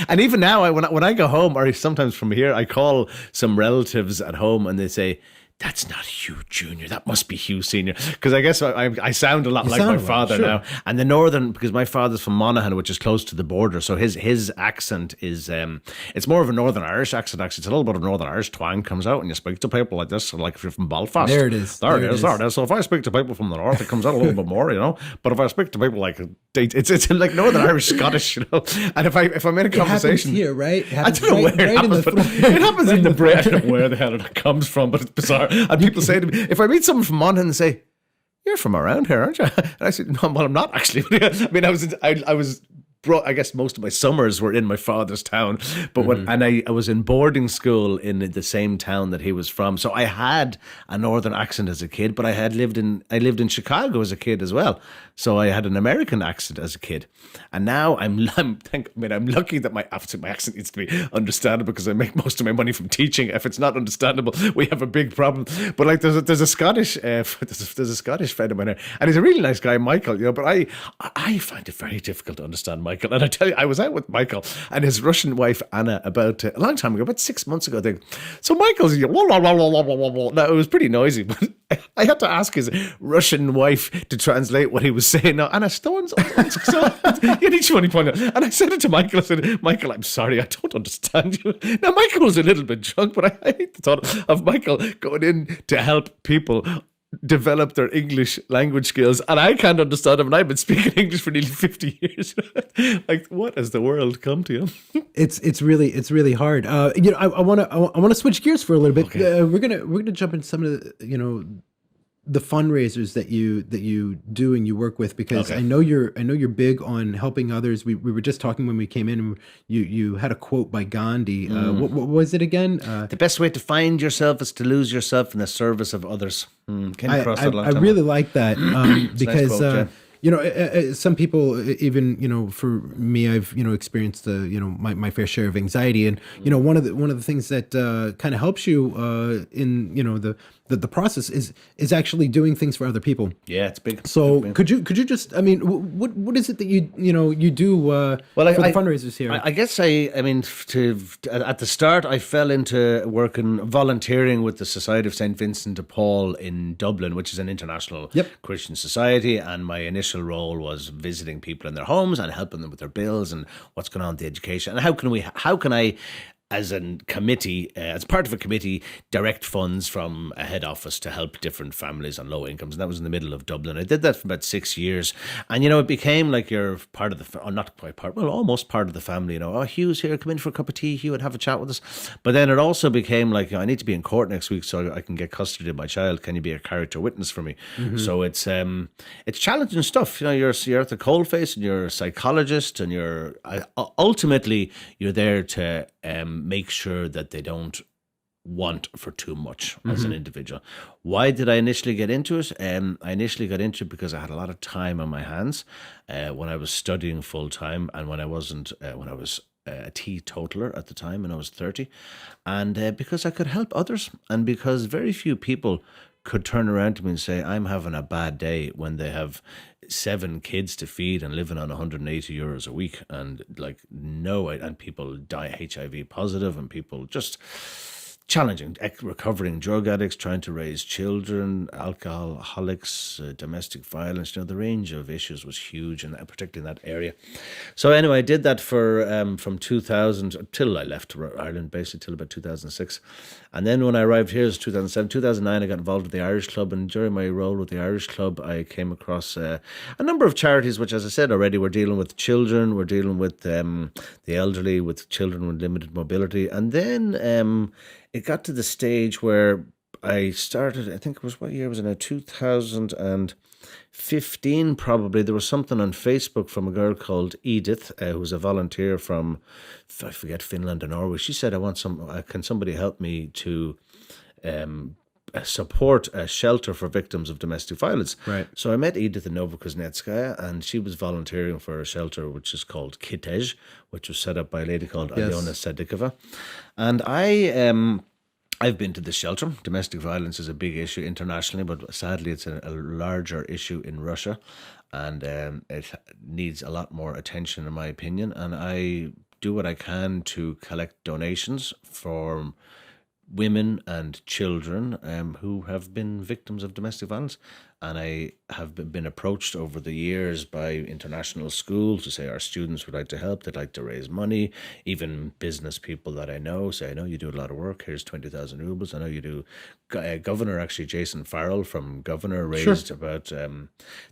And even now, when I go home, or sometimes from here, I call some relatives at home, and they say, "That's not Hugh Jr. That must be Hugh Senior." Because I guess I sound a lot like my father now. And the northern, because my father's from Monaghan, which is close to the border, so his accent is it's more of a Northern Irish accent. Actually, it's a little bit of Northern Irish twang comes out when you speak to people like this. Like if you're from Belfast, there it is. There it is. So if I speak to people from the north, it comes out a little bit more, But if I speak to people like it's like Northern Irish Scottish, And if I'm in a conversation here, right? I don't know where it happens, but it happens in the brain. I don't know where the hell it comes from, but it's bizarre. And people say to me, if I meet someone from Monaghan and say, "You're from around here, aren't you?" And I said, "No, well, I'm not actually." I was brought. I guess most of my summers were in my father's town, but I was in boarding school in the same town that he was from, so I had a northern accent as a kid. But I lived in Chicago as a kid as well, so I had an American accent as a kid. And now I'm lucky that my accent needs to be understandable, because I make most of my money from teaching. If it's not understandable, we have a big problem. But like there's a Scottish there's a Scottish friend of mine here, and he's a really nice guy, Michael. But I find it very difficult to understand Michael. And I tell you, I was out with Michael and his Russian wife Anna about a long time ago, about 6 months ago. So Michael's now it was pretty noisy, but I had to ask his Russian wife to translate what he was saying. Now, Anna Stone's each one he pointed out. And I said it to Michael. I said, "Michael, I'm sorry, I don't understand you." Now, Michael was a little bit drunk, but I hate the thought of Michael going in to help people develop their English language skills. And I can't understand them. And I've been speaking English for nearly 50 years. Like, what has the world come to? It's really hard. I want to switch gears for a little bit. Okay. We're gonna jump into some of the fundraisers that you do and you work with, because Okay. I know you're big on helping others. We were just talking when we came in, and you had a quote by Gandhi. What was it again? The best way to find yourself is to lose yourself in the service of others. Came across that a long I time really ago. like that because quote, yeah. some people, even for me, I've experienced my fair share of anxiety, and one of the things that kind of helps you in the process is actually doing things for other people. Yeah, it's big. So Big. could you just, I mean, what is it that you do for the fundraisers here? I guess at the start I fell into volunteering with the Society of St. Vincent de Paul in Dublin, which is an international Christian society, and my initial role was visiting people in their homes and helping them with their bills and what's going on with the education, and how can I as a committee, as part of a committee, direct funds from a head office to help different families on low incomes. And that was in the middle of Dublin. I did that for about 6 years. And, it became like you're part of not quite part, well, almost part of the family. Oh, Hugh's here, come in for a cup of tea, Hugh, and have a chat with us. But then it also became like, I need to be in court next week so I can get custody of my child. Can you be a character witness for me? Mm-hmm. So it's challenging stuff. You're at the coalface, and you're a psychologist, and ultimately you're there to make sure that they don't want for too much as an individual. Why did I initially get into it? I initially got into it because I had a lot of time on my hands when I was studying full time, and when I was a teetotaler at the time, and I was 30, and because I could help others, and because very few people could turn around to me and say, I'm having a bad day, when they have 7 kids to feed and living on €180 a week, and and people die HIV positive, and people just challenging, recovering drug addicts, trying to raise children, alcoholics, domestic violence. The range of issues was huge, and particularly in that area. So anyway, I did that for from 2000 till I left Ireland, basically till about 2006. And then when I arrived here, it was 2007, 2009, I got involved with the Irish Club. And during my role with the Irish Club, I came across a number of charities, which, as I said already, we're dealing with children, we're dealing with the elderly, with children with limited mobility. And then it got to the stage where I started, I think it was, what year was it now? 2015 probably. There was something on Facebook from a girl called Edith, who was a volunteer from, I forget, Finland or Norway. She said, can somebody help me to support a shelter for victims of domestic violence? Right. So I met Edith in Novokuznetskaya, and she was volunteering for a shelter which is called Kitej, which was set up by a lady called Alyona Sadikova. And I've been to this shelter. Domestic violence is a big issue internationally, but sadly it's a larger issue in Russia, and it needs a lot more attention, in my opinion. And I do what I can to collect donations for women and children who have been victims of domestic violence. And I have been approached over the years by international schools to say our students would like to help, they'd like to raise money. Even business people that I know say, I know you do a lot of work, here's 20,000 rubles. I know you do. Governor, actually, Jason Farrell from Governor raised about, I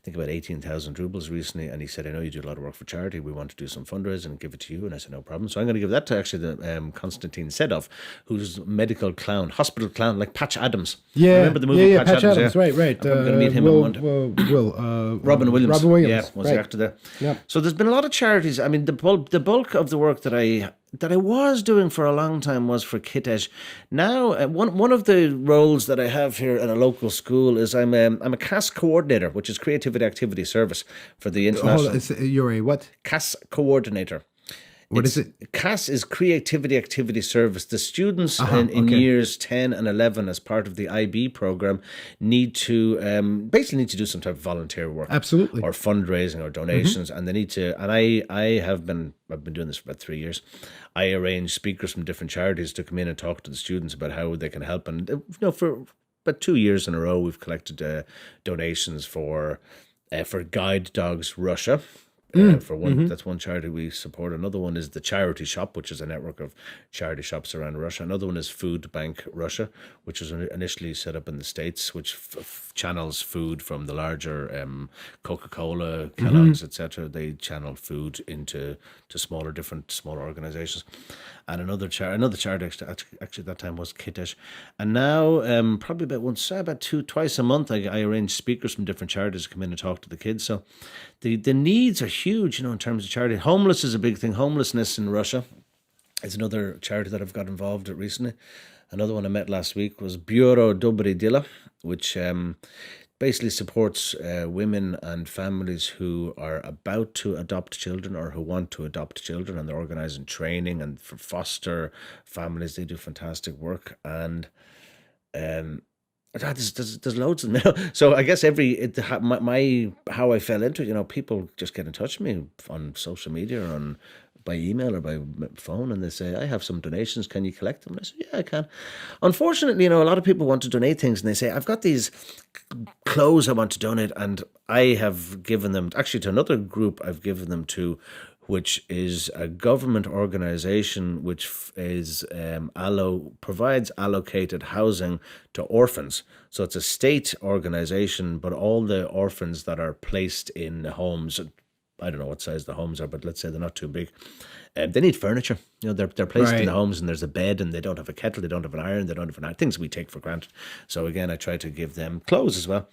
think about 18,000 rubles recently. And he said, I know you do a lot of work for charity. We want to do some fundraising and give it to you. And I said, no problem. So I'm going to give that to actually the Konstantin Sedov, who's medical clown, hospital clown, like Patch Adams. Yeah. Remember the movie Patch Adams? Yeah. Right. I'm going to meet him on Monday. Robin Williams. Yeah, was the actor there. Yeah. So there's been a lot of charities. I mean, the bulk of the work that I was doing for a long time was for Kitej. Now, one of the roles that I have here at a local school is I'm a CAS coordinator, which is Creativity Activity Service for the international. You're a what? CAS coordinator. What is it? CAS is Creativity Activity Service. The students in years 10 and 11 as part of the IB program need to basically need to do some type of volunteer work. Absolutely. Or fundraising or donations. And they need to, and I've been doing this for about 3 years. I arrange speakers from different charities to come in and talk to the students about how they can help. And for about 2 years in a row, we've collected donations for Guide Dogs Russia. For one, that's one charity we support. Another one is the Charity Shop, which is a network of charity shops around Russia. Another one is Food Bank Russia, which was initially set up in the States, which channels food from the larger Coca-Cola, Kellogg's, etc. They channel food into smaller organizations. And another charity actually at that time was Kiddush. And now probably twice a month I arrange speakers from different charities to come in and talk to the kids. So the needs are huge, in terms of charity. Homeless is a big thing. Homelessness in Russia is another charity that I've got involved with recently. Another one I met last week was Bureau Dobry Dila, which basically supports women and families who are about to adopt children or who want to adopt children, and they're organising training and for foster families. They do fantastic work, and there's loads of them. So I guess how I fell into it, people just get in touch with me on social media or by email or by phone, and they say, I have some donations, can you collect them? And I say, yeah, I can. Unfortunately, a lot of people want to donate things, and they say, I've got these clothes I want to donate, and I have given them, actually to another group I've given them to, which is a government organisation which is provides allocated housing to orphans. So it's a state organisation, but all the orphans that are placed in homes, I don't know what size the homes are, but let's say they're not too big. They need furniture. They're placed in the homes, and there's a bed, and they don't have a kettle, they don't have an iron, they don't have things we take for granted. So again, I try to give them clothes as well.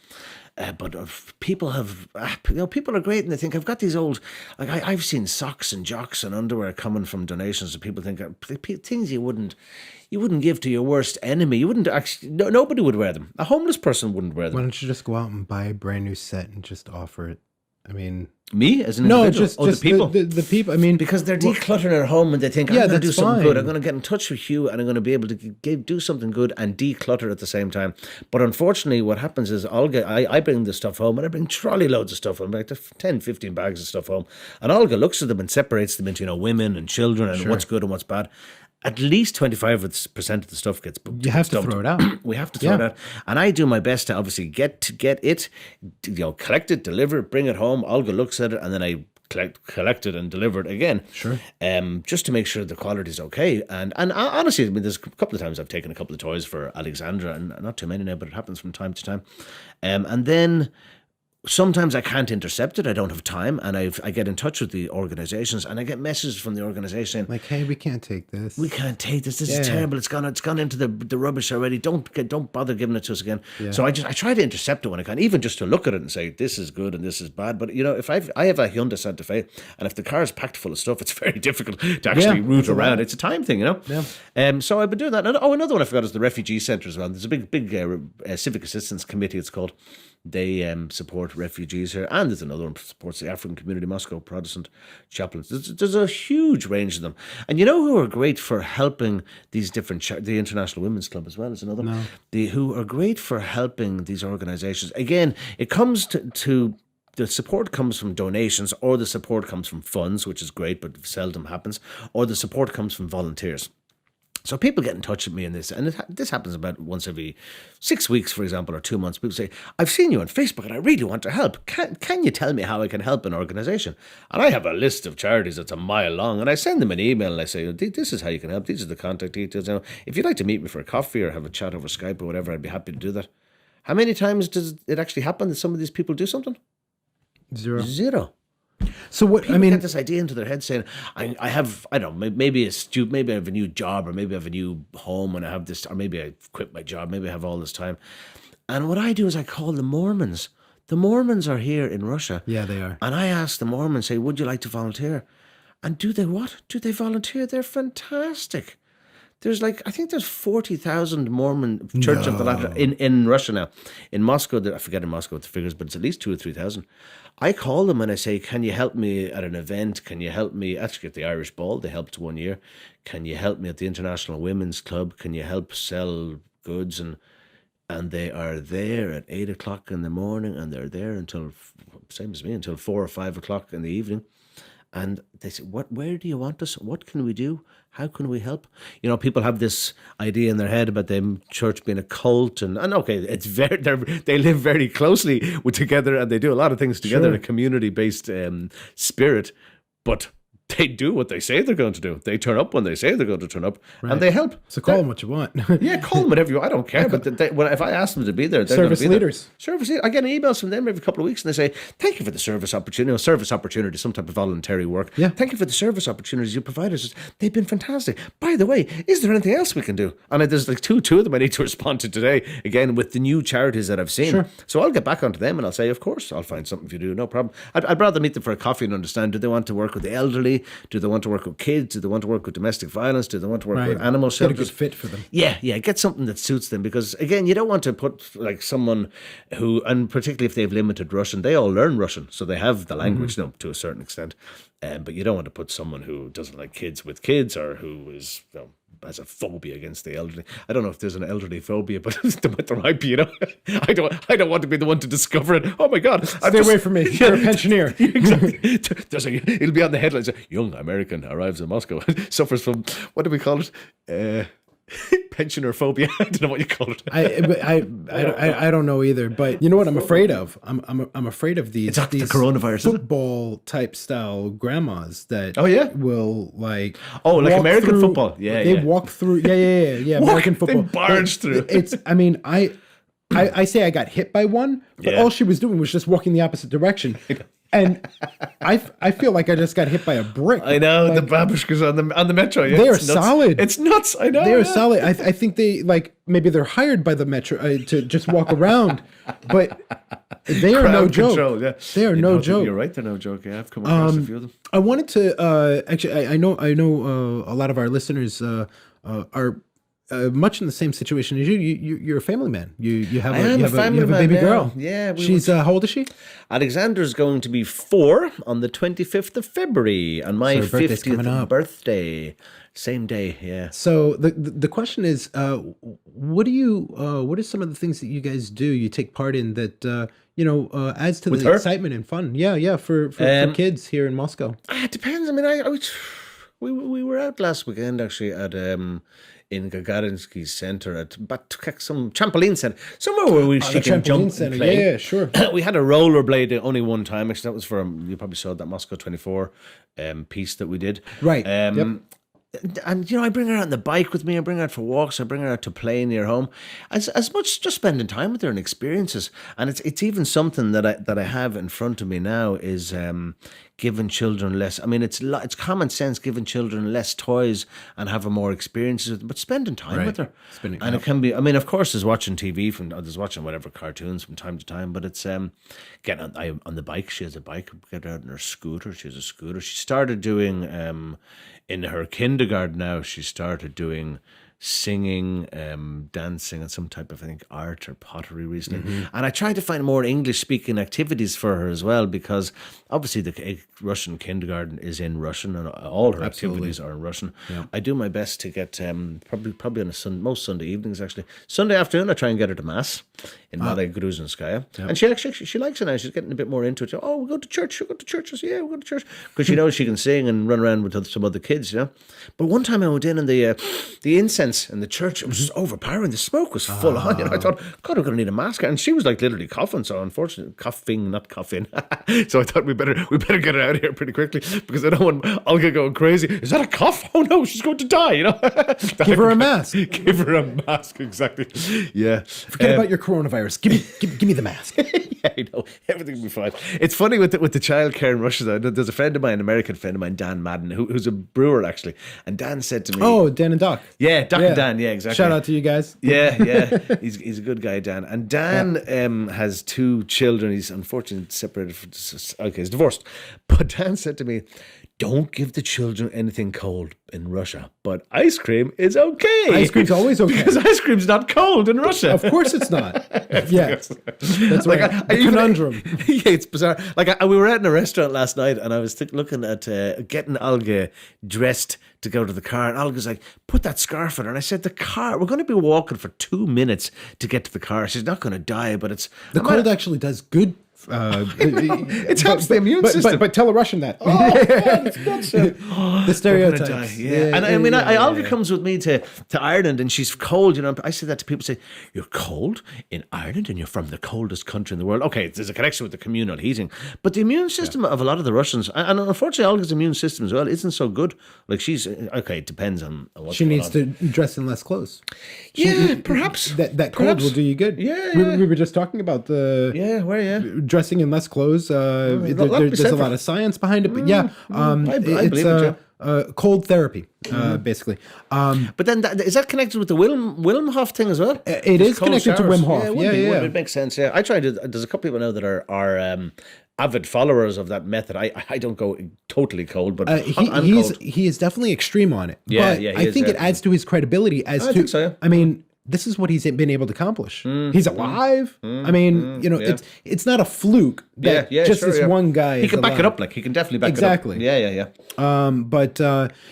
But people are great, and they think, I've got these old, I've seen socks and jocks and underwear coming from donations, and people think things you wouldn't give to your worst enemy. You wouldn't actually, nobody would wear them. A homeless person wouldn't wear them. Why don't you just go out and buy a brand new set and just offer it? I mean, me as an individual? Just the people. The people. I mean, because they're decluttering their home and they think, I'm going to do something good. I'm going to get in touch with Hugh and I'm going to be able to do something good and declutter at the same time. But unfortunately, what happens is I bring the stuff home, and I bring trolley loads of stuff home, like 10, 15 bags of stuff home. And Olga looks at them and separates them into women and children and what's good and what's bad. At least 25% of the stuff gets dumped. You have to throw it out. We have to throw it out. And I do my best to obviously get it, collect it, deliver it, bring it home. Olga looks at it, and then I collect it and deliver it again. Sure. Just to make sure the quality is okay. And honestly, there's a couple of times I've taken a couple of toys for Alexandra, and not too many now, but it happens from time to time. And then sometimes I can't intercept it. I don't have time, and I get in touch with the organizations, and I get messages from the organization like, "Hey, we can't take this. We can't take this. This is terrible. It's gone into the rubbish already. Don't bother giving it to us again." Yeah. So I try to intercept it when I can, even just to look at it and say this is good and this is bad. But if I have a Hyundai Santa Fe, and if the car is packed full of stuff, it's very difficult to actually route around. It's a time thing, Yeah. So I've been doing that. And another one I forgot is the refugee centre as well. There's a big civic assistance committee. It's called. They support refugees here, and there's another one that supports the African community, Moscow Protestant chaplains. There's a huge range of them, and who are great for helping these different. The International Women's Club as well is another. No. Who are great for helping these organisations. Again, it comes to the support comes from donations, or the support comes from funds, which is great, but seldom happens, or the support comes from volunteers. So people get in touch with me in this, and this happens about once every 6 weeks, for example, or 2 months. People say, I've seen you on Facebook and I really want to help. Can you tell me how I can help an organisation? And I have a list of charities that's a mile long, and I send them an email and I say, this is how you can help. These are the contact details. Now, if you'd like to meet me for a coffee or have a chat over Skype or whatever, I'd be happy to do that. How many times does it actually happen that some of these people do something? Zero. So what? People get this idea into their head saying, I have, I don't know, maybe maybe I have a new job, or maybe I have a new home and I have this, or maybe I quit my job, maybe I have all this time. And what I do is I call the Mormons. The Mormons are here in Russia. Yeah, they are. And I ask the Mormons, say, would you like to volunteer? And do they what? Do they volunteer? They're fantastic. There's I think there's 40,000 Mormon Church of the Latter in Russia now. In Moscow, I forget in Moscow what the figures, but it's at least 2,000 or 3,000. I call them and I say, can you help me at an event? Can you help me actually at the Irish Ball? They helped 1 year. Can you help me at the International Women's Club? Can you help sell goods? And they are there at 8 o'clock in the morning, and they're there until, same as me, until 4 or 5 o'clock in the evening. And they say, where do you want us? What can we do? How can we help? You know, people have this idea in their head about the church being a cult, and okay, it's they live very closely together, and they do a lot of things together in a community-based spirit, but they do what they say they're going to do. They turn up when they say they're going to turn up, and they help. So call them what you want. Yeah, call them whatever you want. I don't care. But if I ask them to be there, they're service going to be leaders. There. Service leaders. I get emails from them every couple of weeks, and they say, "Thank you for the service opportunity. You know, service opportunity, some type of voluntary work. Yeah. Thank you for the service opportunities you provide us. They've been fantastic. By the way, is there anything else we can do?" And there's like two of them I need to respond to today. Again, with the new charities that I've seen. Sure. So I'll get back onto them, and I'll say, "Of course, I'll find something for you to do. No problem." I'd rather meet them for a coffee and understand. Do they want to work with the elderly? Do they want to work with kids? Do they want to work with domestic violence? Do they want to work with animal shelters? Get a good fit for them. Yeah, get something that suits them, because again, you don't want to put like someone who, and particularly if they've limited Russian, they all learn Russian, so they have the language to a certain extent. But you don't want to put someone who doesn't like kids with kids, or who is has a phobia against the elderly. I don't know if there's an elderly phobia, but there might be. You know, I don't want to be the one to discover it. Oh my God! Stay away from me. You're a pensioner. Exactly. It'll be on the headlines. Young American arrives in Moscow, suffers from, what do we call it? Pensioner phobia. I don't know what you call it. I don't know either. But you know what I'm afraid of? I'm afraid of these the coronavirus, football type style grandmas that will like American football. They walk through American football. They barge through. It's I say I got hit by one, but all she was doing was just walking the opposite direction. And I feel like I just got hit by a brick. I know, like, the babushkas on the metro. Yeah, they are solid. It's nuts. I know. They are solid. I think they maybe they're hired by the metro to just walk around, but they are no joke. Control, yeah. They are no joke. You're right. They're no joke. Yeah, I've come across a few of them. I wanted to actually. I know. A lot of our listeners are. Much in the same situation as you. You're a family man. You have a baby girl. Yeah. She's how old is she? Alexander's going to be 4 on the 25th of February, on my 50th birthday. Same day, yeah. So the question is, what are some of the things that you guys do? You take part in that adds to the excitement and fun. Yeah, for kids here in Moscow. It depends. I mean, we were out last weekend actually at in Gagarinsky Center at some trampoline center, somewhere where she can jump and play. Yeah, sure. We had a rollerblade only one time. Actually, that was for you probably saw that Moscow 24 piece that we did. Right. Yep. And I bring her out on the bike with me. I bring her out for walks. I bring her out to play near home, as much just spending time with her and experiences. And it's even something that I have in front of me now is giving children less. I mean, it's common sense, giving children less toys and having more experiences with them, but spending time with her. It can be. I mean, of course, there's watching TV there's watching whatever cartoons from time to time, but it's getting on the bike. She has a bike. Get her out on her scooter. She has a scooter. She started doing in her kindergarten now, she started doing singing, dancing, and some type of, I think, art or pottery recently. Mm-hmm. And I tried to find more English-speaking activities for her as well, because obviously the Russian kindergarten is in Russian, and all her activities are in Russian. Yeah. I do my best to get probably on most Sunday evenings actually. Sunday afternoon, I try and get her to mass in Malaya Gruzhinskaya, and she likes it now. She's getting a bit more into it. Oh, we go to church. I say, yeah, we go to church, because she knows she can sing and run around with some other kids. But one time I went in and the incense in the church, it was just overpowering. The smoke was full on. I thought, God, we're going to need a mask. And she was like literally coughing. So unfortunately, not coughing. So I thought we better get her out of here pretty quickly, because I don't want Olga going crazy. Is that a cough? Oh no, she's going to die. Give her a mask. Give her a mask. Exactly. Yeah. Forget about your coronavirus. Give me the mask. Yeah, I know. Everything will be fine. It's funny with the childcare in Russia though. There's a friend of mine, an American friend of mine, Dan Madden, who's a brewer actually. And Dan said to me, "Oh, Dan and Doc." Yeah, Doc and Dan. Yeah, exactly. Shout out to you guys. Yeah. He's a good guy, Dan. And Dan has 2 children. He's unfortunately separated. He's divorced. But Dan said to me, "Don't give the children anything cold in Russia, but ice cream is okay. Ice cream's always okay. Because ice cream's not cold in Russia." Of course it's not. Yeah. That's right. The conundrum. Yeah, it's bizarre. We were out in a restaurant last night, and I was looking at getting Olga dressed to go to the car, and Olga's like, "Put that scarf on her." And I said, "The car, we're going to be walking for 2 minutes to get to the car. She's not going to die, but it's..." The cold actually does good It helps the immune system. But tell a Russian that. The stereotypes. Yeah. And I mean, Olga comes with me to Ireland, and she's cold. You know, I say that to people. Say, "You're cold in Ireland, and you're from the coldest country in the world." Okay, there's a connection with the communal heating, but the immune system of a lot of the Russians, and unfortunately, Olga's immune system as well, isn't so good. Like she's okay. It depends on what she needs to dress in less clothes. Perhaps that cold will do you good. Yeah. We were just talking about the dressing in less clothes. There's a lot of science behind it, but I believe it. Cold therapy, basically. But then, is that connected with the Wim Hof thing as well? It is connected to Wim Hof. It makes sense. Yeah, I tried it. There's a couple people now that are avid followers of that method. I don't go totally cold, but he is definitely extreme on it. Yeah, but I think it adds to his credibility as I think so, yeah. I mean, this is what he's been able to accomplish. He's alive. I mean, it's not a fluke that this one guy. He can back it up, like he can definitely back it up. Exactly.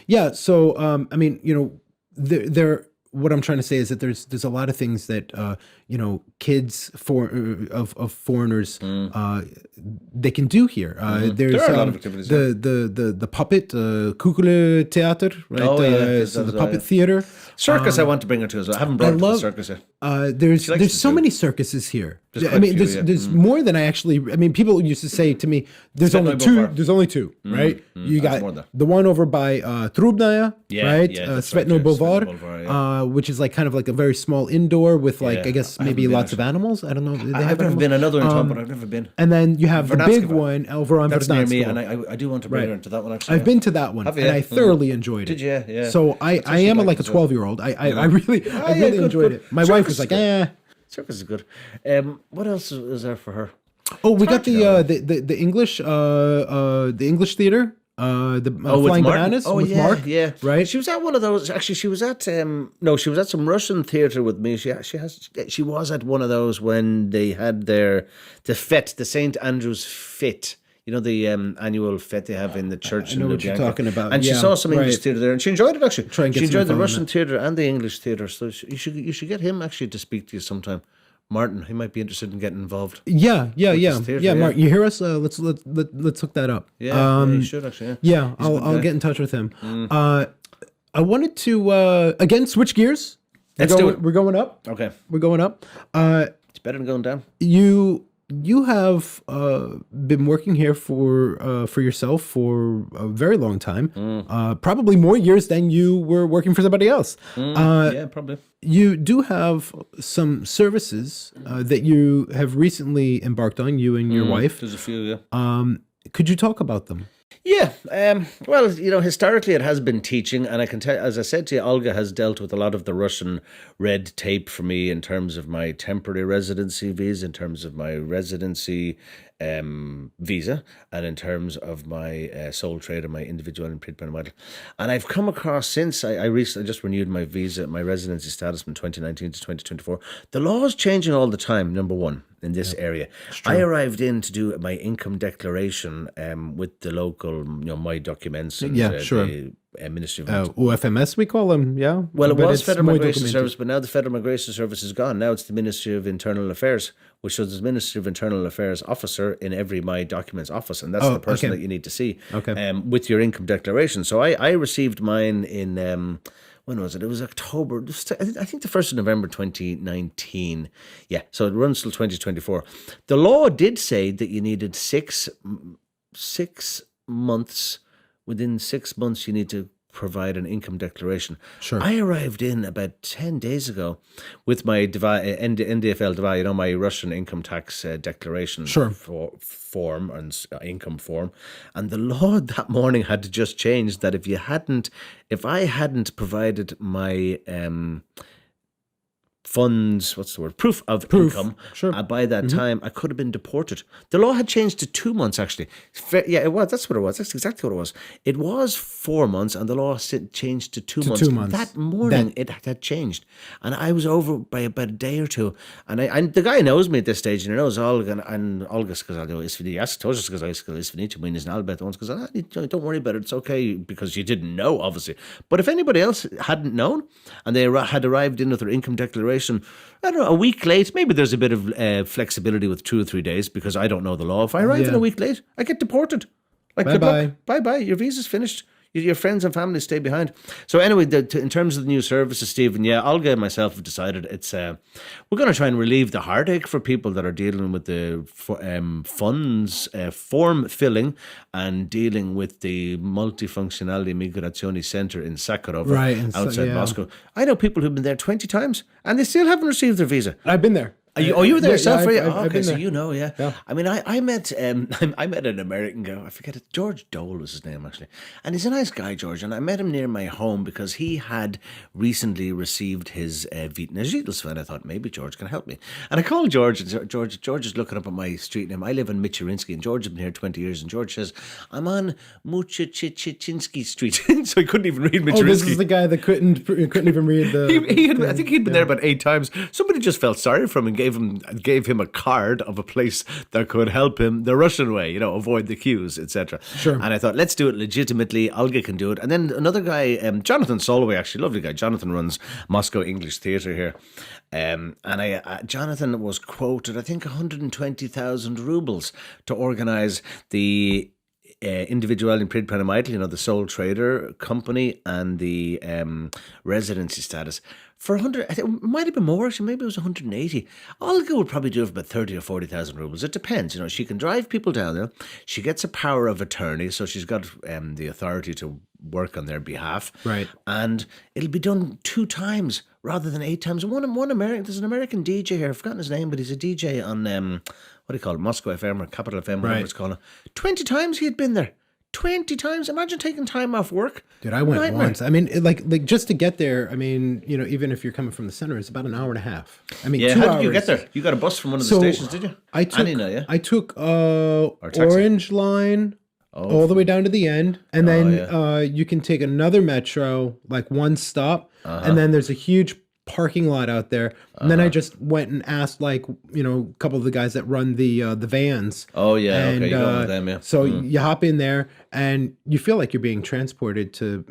Yeah. So I mean, there. What I'm trying to say is that there's a lot of things that kids of foreigners they can do here. There's there are a lot of activities. The puppet Kukule Theater, right? So the puppet theater. Circus, I want to bring her to as well. I haven't brought her to the circus yet. There's so many circuses here. I mean, there's more than I actually. I mean, people used to say to me, "There's only two. There's only two, right? You got the one over by Trubnaya, right? Svetnoy Boulevard, which is like kind of like a very small indoor with like I guess maybe lots of animals. I don't know. I've never been another in town, but I've never been. And then you have the big one over on That's near me, Verdansk. and I do want to bring her into that one. Actually, I've been to that one, and I thoroughly enjoyed it. Did you? Yeah. So I am like a 12-year-old. I really enjoyed it. My wife was like, Circus is good. What else is there for her? Oh, we got the English theater. Flying Bananas with Mark. Yeah, right. She was at one of those. Actually, she was at she was at some Russian theater with me. She was at one of those when they had the fete, the St. Andrew's fete. You know, the annual fete they have in the church. I know what you're talking about. And she saw some English theatre there, and she enjoyed it actually. She enjoyed the Russian theatre and the English theatre. So you should get him actually to speak to you sometime. Martin, he might be interested in getting involed. Yeah. Martin, you hear us? Let's hook that up. Yeah, you should actually. Yeah, I'll get in touch with him. I wanted to again switch gears. Let's do it. We're going up. Okay, we're going up. It's better than going down. You have been working here for yourself for a very long time, probably more years than you were working for somebody else. Yeah, probably. You do have some services that you have recently embarked on, you and your wife. There's a few, yeah. Could you talk about them? Yeah, well, historically it has been teaching, and I can tell, as I said to you, Olga has dealt with a lot of the Russian red tape for me in terms of my temporary residency visa, in terms of my residency visa, and in terms of my sole trade and my individual and print model. And I've come across since I recently just renewed my visa, my residency status from 2019 to 2024. The law is changing all the time, number one, in this area. I arrived in to do my income declaration with the local, my documents and the Ministry of UFMS, we call them, yeah. Well, it was Federal Migration Service, but now the Federal Migration Service is gone. Now it's the Ministry of Internal Affairs, which is the Ministry of Internal Affairs officer in every My Documents office, and that's the person that you need to see with your income declaration. So I received mine in, when was it? It was October, I think the 1st of November 2019. Yeah, so it runs till 2024. The law did say that you needed 6 months. Within 6 months, you need to provide an income declaration. Sure. I arrived in about 10 days ago with my NDFL, my Russian income tax declaration form and income form. And the law that morning had to just change that if I hadn't provided my funds, proof of income, by that time, I could have been deported. The law had changed to 2 months, actually. Yeah, it was. That's what it was. That's exactly what it was. It was 4 months, and the law changed to 2 months. 2 months. That morning, it had changed. And I was over by about a day or two. And the guy knows me at this stage, and he knows Olga, and Olga says, I know, don't worry about it. It's okay, because you didn't know, obviously. But if anybody else hadn't known, and they had arrived in with their income declaration, consideration, I don't know, a week late. Maybe there's a bit of flexibility with 2 or 3 days because I don't know the law. If I arrive in a week late, I get deported. Like, Bye-bye. Bye-bye. Your visa's finished. Your friends and family stay behind. So anyway, in terms of the new services, Stephen, Olga and myself have decided it's we're going to try and relieve the heartache for people that are dealing with the funds, form filling, and dealing with the Multifunctionality Migrazioni Center in Sakharov, outside Moscow. I know people who've been there 20 times and they still haven't received their visa. I've been there. You were there yourself, were you? I've been so there. you know, yeah. I mean, I met I met an American guy. I forget it. George Dole was his name, actually. And he's a nice guy, George. And I met him near my home because he had recently received his Vietnamese. And I thought, maybe George can help me. And I called George. And George is looking up at my street name. I live in Michurinsky, and George has been here 20 years. And George says, I'm on Muchachichinsky Street. So he couldn't even read Michurinsky. Oh, this is the guy that couldn't even read the... I think he'd been there about 8 times. Somebody just felt sorry for him and gave him a card of a place that could help him the Russian way, avoid the queues, etc. Sure. And I thought, let's do it legitimately. Olga can do it. And then another guy, Jonathan Soloway, actually, lovely guy. Jonathan runs Moscow English Theatre here. And Jonathan was quoted, I think, 120,000 rubles to organise the Individual in Predprenamatel, the sole trader company, and the residency status. For 100, I think it might have been more, actually, maybe it was 180. Olga would probably do it for about 30 or 40,000 rubles. It depends, she can drive people down there. She gets a power of attorney, so she's got the authority to work on their behalf. Right. And it'll be done 2 times rather than 8 times. And one American, there's an American DJ here, I've forgotten his name, but he's a DJ on, what do you call it, Moscow FM or Capital FM, whatever it's called. 20 times he had been there. 20 times. Imagine taking time off work. Dude, I went once. I mean, like just to get there, I mean, even if you're coming from the center, it's about an hour and a half. I mean, 2 hours. How did you get there? You got a bus from one of the stations, did you? I took Orange Line all the way down to the end. And then you can take another metro, like one stop. And then there's a huge parking lot out there, and then I just went and asked, a couple of the guys that run the vans. Oh yeah, and, okay, you go with them, yeah. So you hop in there, and you feel like you're being transported to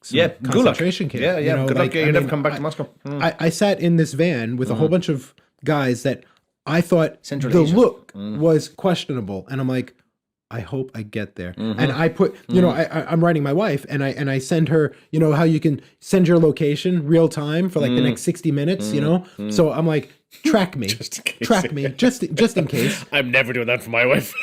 some concentration camp. Yeah. Good luck. You never come back to Moscow. I sat in this van with a whole bunch of guys that I thought Central Asia. Look was questionable, and I'm like, I hope I get there. And I put, I'm writing my wife, and I send her, how you can send your location real time for the next 60 minutes, So I'm like, track me, just in case. I'm never doing that for my wife.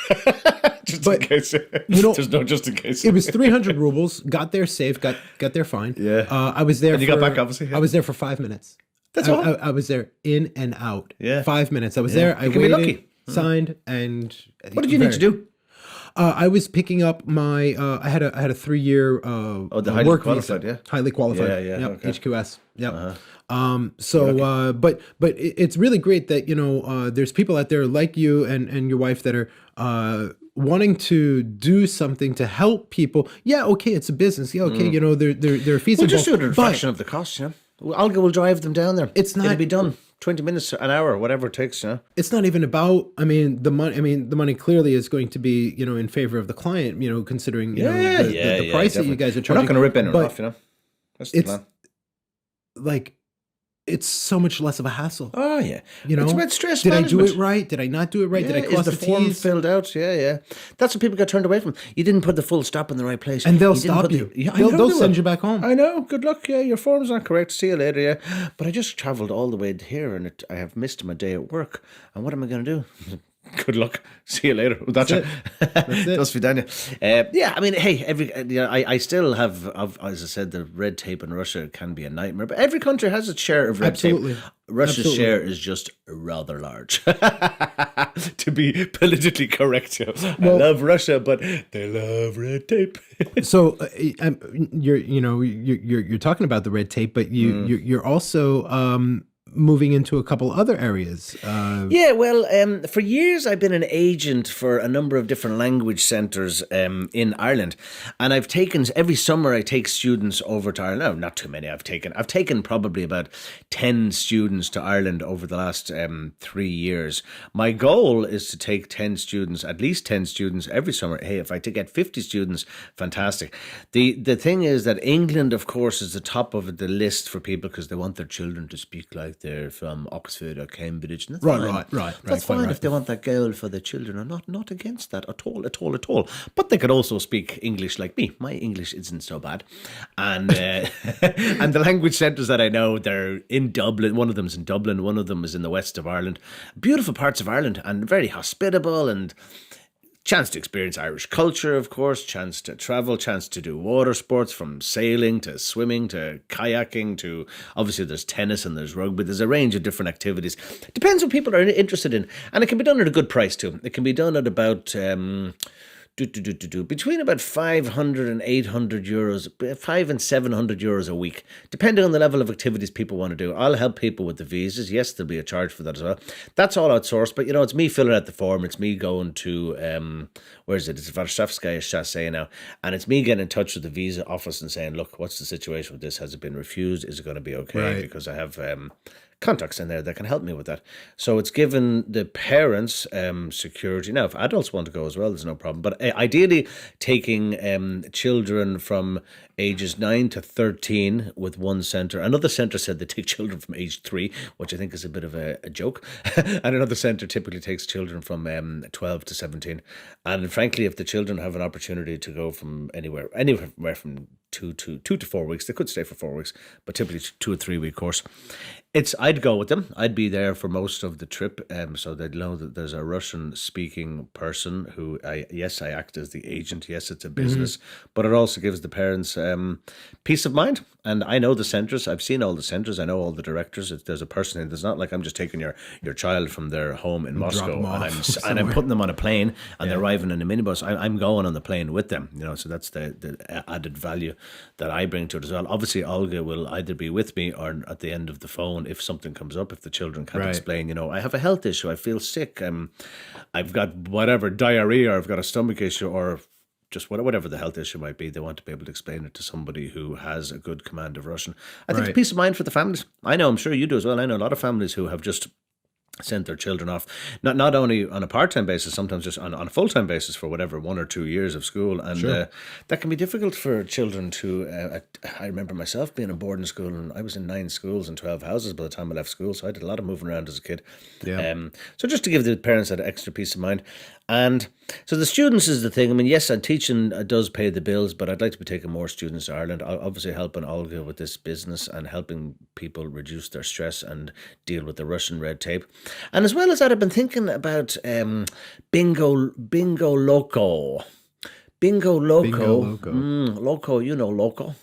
In case. There's no just in case. It was 300 rubles. Got there safe. Got there fine. Yeah. I was there. And you got back, obviously. Yeah. I was there for 5 minutes. That's all. I was there in and out. Yeah. 5 minutes. I was there. I waited, lucky. Signed, and what did you need to do? I was picking up my. I had a 3-year the work qualified, visa. Yeah. Highly qualified. Yeah. Yep, okay. HQS. Yep. But it's really great that there's people out there like you and your wife that are wanting to do something to help people. Yeah, okay, it's a business. Yeah, okay, there are fees. We'll just do it at a fraction of the cost. Olga will drive them down there. It'll be done. 20 minutes, an hour, whatever it takes. It's not even about. The money. The money clearly is going to be in favor of the client. Considering the price that you guys are charging. We're not going to rip anyone off. That's the plan. It's so much less of a hassle. Oh yeah, it's about stress Did management. I do it right? Did I not do it right? Did I cross the form filled out? Yeah. That's what people got turned away from. You didn't put the full stop in the right place, and they'll stop you. They'll send you back home. I know. Good luck. Yeah, your form's not correct. See you later. Yeah, but I just travelled all the way here, and I have missed my day at work. And what am I going to do? Good luck. See you later. That's it. That's Vidania. Hey, I still have, as I said, the red tape in Russia can be a nightmare, but every country has its share of red tape. Russia's share is just rather large. To be politically correct, I love Russia, but they love red tape. So you're talking about the red tape, but you're also moving into a couple other areas. For years I've been an agent for a number of different language centres in Ireland, and I've taken every summer I take students over to Ireland. No, not too many. I've taken probably about 10 students to Ireland over the last 3 years. My goal is to take at least 10 students every summer. Hey, if I get 50 students, fantastic. The thing is that England, of course, is the top of the list for people because they want their children to speak like they're from Oxford or Cambridge. And that's Right, fine. right. That's fine if they want that girl for their children. I'm not against that at all. But they could also speak English like me. My English isn't so bad. And and the language centres that I know, they're in Dublin. One of them's in Dublin. One of them is in the west of Ireland. Beautiful parts of Ireland and very hospitable, and chance to experience Irish culture, of course, chance to travel, chance to do water sports, from sailing to swimming to kayaking to, obviously there's tennis and there's rugby. There's a range of different activities. Depends what people are interested in. And it can be done at a good price too. It can be done at about between about 500 and 800 euros, 5 and 700 euros a week, depending on the level of activities people want to do. I'll help people with the visas. Yes, there'll be a charge for that as well. That's all outsourced, but it's me filling out the form. It's me going to, where is it? It's Warszawskaya Chassé now. And it's me getting in touch with the visa office and saying, look, what's the situation with this? Has it been refused? Is it going to be okay? Right. Because I have contacts in there that can help me with that. So it's given the parents security. Now, if adults want to go as well, there's no problem. But ideally, taking children from ages 9 to 13 with one centre. Another centre said they take children from age 3, which I think is a bit of a joke. And another centre typically takes children from 12 to 17. And frankly, if the children have an opportunity to go from anywhere from 2 to 4 weeks, they could stay for 4 weeks, but typically 2 or 3 week course. I'd go with them. I'd be there for most of the trip, so they'd know that there's a Russian-speaking person who I act as the agent. Yes, it's a business, but it also gives the parents peace of mind. And I know the centres. I've seen all the centres. I know all the directors. There's a person in. There's not like I'm just taking your child from their home in Moscow and I'm putting them on a plane and they're arriving in a minibus. I'm going on the plane with them. So that's the added value that I bring to it as well. Obviously, Olga will either be with me or at the end of the phone if something comes up. If the children can't explain, I have a health issue. I feel sick. I've got whatever diarrhea, or I've got a stomach issue, or just whatever the health issue might be, they want to be able to explain it to somebody who has a good command of Russian. I think it's peace of mind for the families. I know, I'm sure you do as well. I know a lot of families who have just sent their children off, not only on a part-time basis, sometimes just on a full-time basis for whatever 1 or 2 years of school. And that can be difficult for children to, I remember myself being in boarding school, and I was in 9 schools and 12 houses by the time I left school, so I did a lot of moving around as a kid. So just to give the parents that extra peace of mind. And so the students is the thing. I mean, yes, teaching does pay the bills, but I'd like to be taking more students to Ireland. Obviously helping Olga with this business and helping people reduce their stress and deal with the Russian red tape. And as well as that, I've been thinking about Bingo Loco. Bingo Loco. Loco, Loco.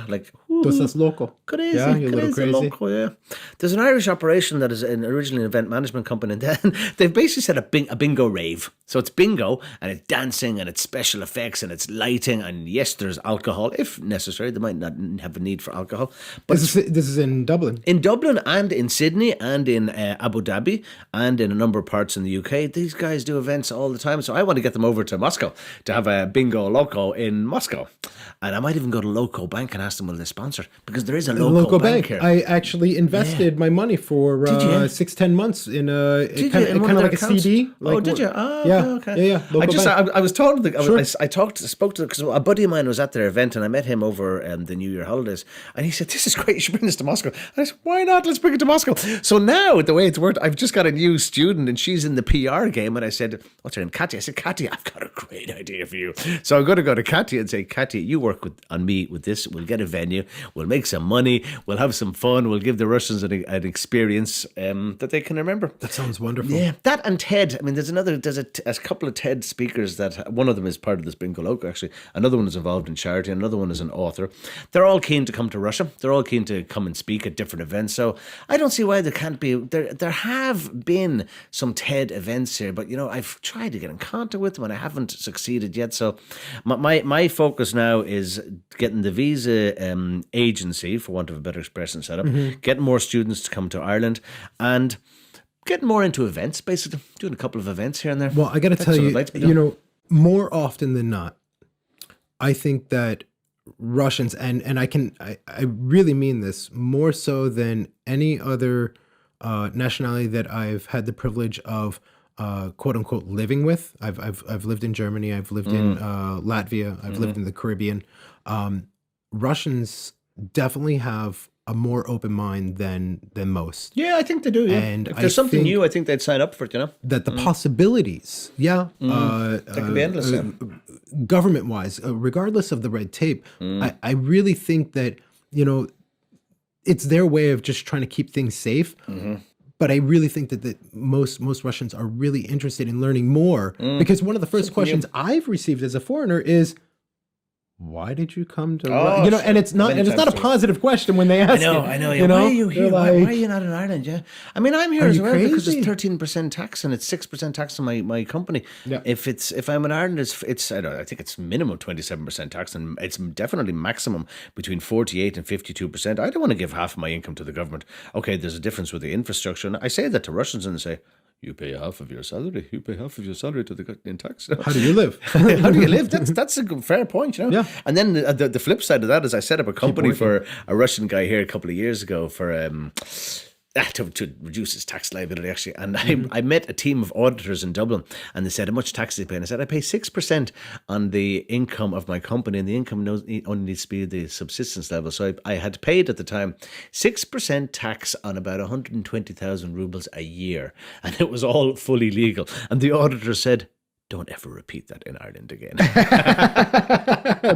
Like, This is loco. Crazy, yeah, you're a little crazy. Loco, yeah. There's an Irish operation that is originally an event management company, and then they've basically set a bingo rave. So it's bingo, and it's dancing, and it's special effects, and it's lighting, and yes, there's alcohol if necessary. They might not have a need for alcohol. But this is in Dublin. In Dublin and in Sydney and in Abu Dhabi and in a number of parts in the UK. These guys do events all the time, so I want to get them over to Moscow to have a bingo loco in Moscow. And I might even go to Loco Bank and ask them will they sponsor, because there is a local bank here. I actually invested my money for 6-10 months in kind of like accounts? A CD. Like, did you? Okay. Yeah. Local bank. I was told that I spoke to because a buddy of mine was at their event, and I met him over the New Year holidays, and he said, "This is great. You should bring this to Moscow." And I said, "Why not? Let's bring it to Moscow." So now, the way it's worked, I've just got a new student, and she's in the PR game, and I said, "What's her name?" Katya. I said, "Katya, I've got a great idea for you." So I'm going to go to Katya and say, "Katya, you work on me with this. We'll get a venue. We'll make some money. We'll have some fun. We'll give the Russians an experience that they can remember." That sounds wonderful. Yeah, that and TED. I mean, there's a couple of TED speakers that one of them is part of this Bingo Loco, actually. Another one is involved in charity. Another one is an author. They're all keen to come to Russia. They're all keen to come and speak at different events. So I don't see why there can't be. There have been some TED events here, but I've tried to get in contact with them and I haven't succeeded yet. So my focus now is getting the visa agency, for want of a better expression, set up, getting more students to come to Ireland, and getting more into events, basically doing a couple of events here and there. Well, I got to tell you, more often than not, I think that Russians, and I really mean this, more so than any other nationality that I've had the privilege of quote unquote living with. I've lived in Germany, I've lived in Latvia, I've lived in the Caribbean. Russians definitely have a more open mind than most. Yeah, I think they do. Yeah, And if there's I something think new, I think they'd sign up for it. that the possibilities, That could be endless. government-wise, regardless of the red tape, I really think that, it's their way of just trying to keep things safe. But I really think that most Russians are really interested in learning more, because one of the first questions I've received as a foreigner is, why did you come to and it's not a positive question when they ask it. I know. Why are you here? Why are you not in Ireland? Yeah, I mean, I'm here as well because it's 13% tax and it's 6% tax on my company. Yeah. If I'm in Ireland, it's I think it's minimum 27% tax, and it's definitely maximum between 48 and 52%. I don't want to give half of my income to the government. Okay, there's a difference with the infrastructure, and I say that to Russians, and they say, you pay half of your salary. You pay half of your salary in tax. How do you live? How do you live? That's a fair point, Yeah. And then the flip side of that is I set up a company for a Russian guy here a couple of years ago for to reduce his tax liability, actually. And I met a team of auditors in Dublin, and they said, how much tax do you pay? And I said, I pay 6% on the income of my company, and the income only needs to be the subsistence level. So I had paid at the time 6% tax on about 120,000 rubles a year, and it was all fully legal. And the auditor said, don't ever repeat that in Ireland again.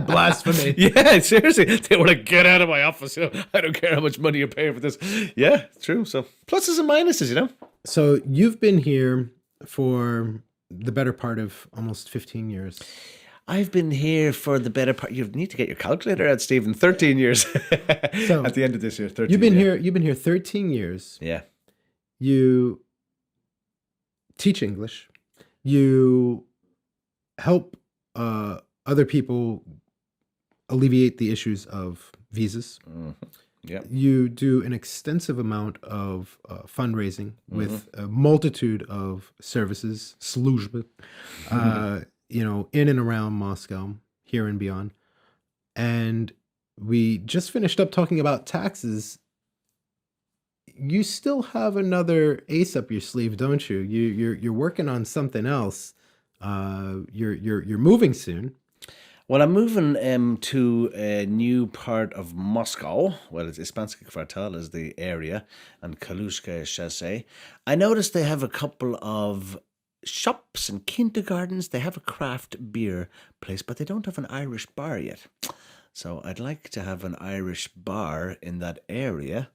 Blasphemy. Yeah, seriously. They were like, get out of my office. I don't care how much money you're paying for this. Yeah, true. So pluses and minuses, So you've been here for the better part of almost 15 years. I've been here for the better part. You need to get your calculator out, Stephen. 13 years. So at the end of this year, 13 You've been here 13 years. Yeah. You teach English. You help other people alleviate the issues of visas. Yeah. You do an extensive amount of fundraising with a multitude of services, службы, in and around Moscow, here and beyond. And we just finished up talking about taxes. You still have another ace up your sleeve, don't you? You're working on something else. You're moving soon. Well, I'm moving to a new part of Moscow. Well, it's Ispansky Kvartal is the area, and Kalushka Chassé. I noticed they have a couple of shops and kindergartens. They have a craft beer place, but they don't have an Irish bar yet. So I'd like to have an Irish bar in that area.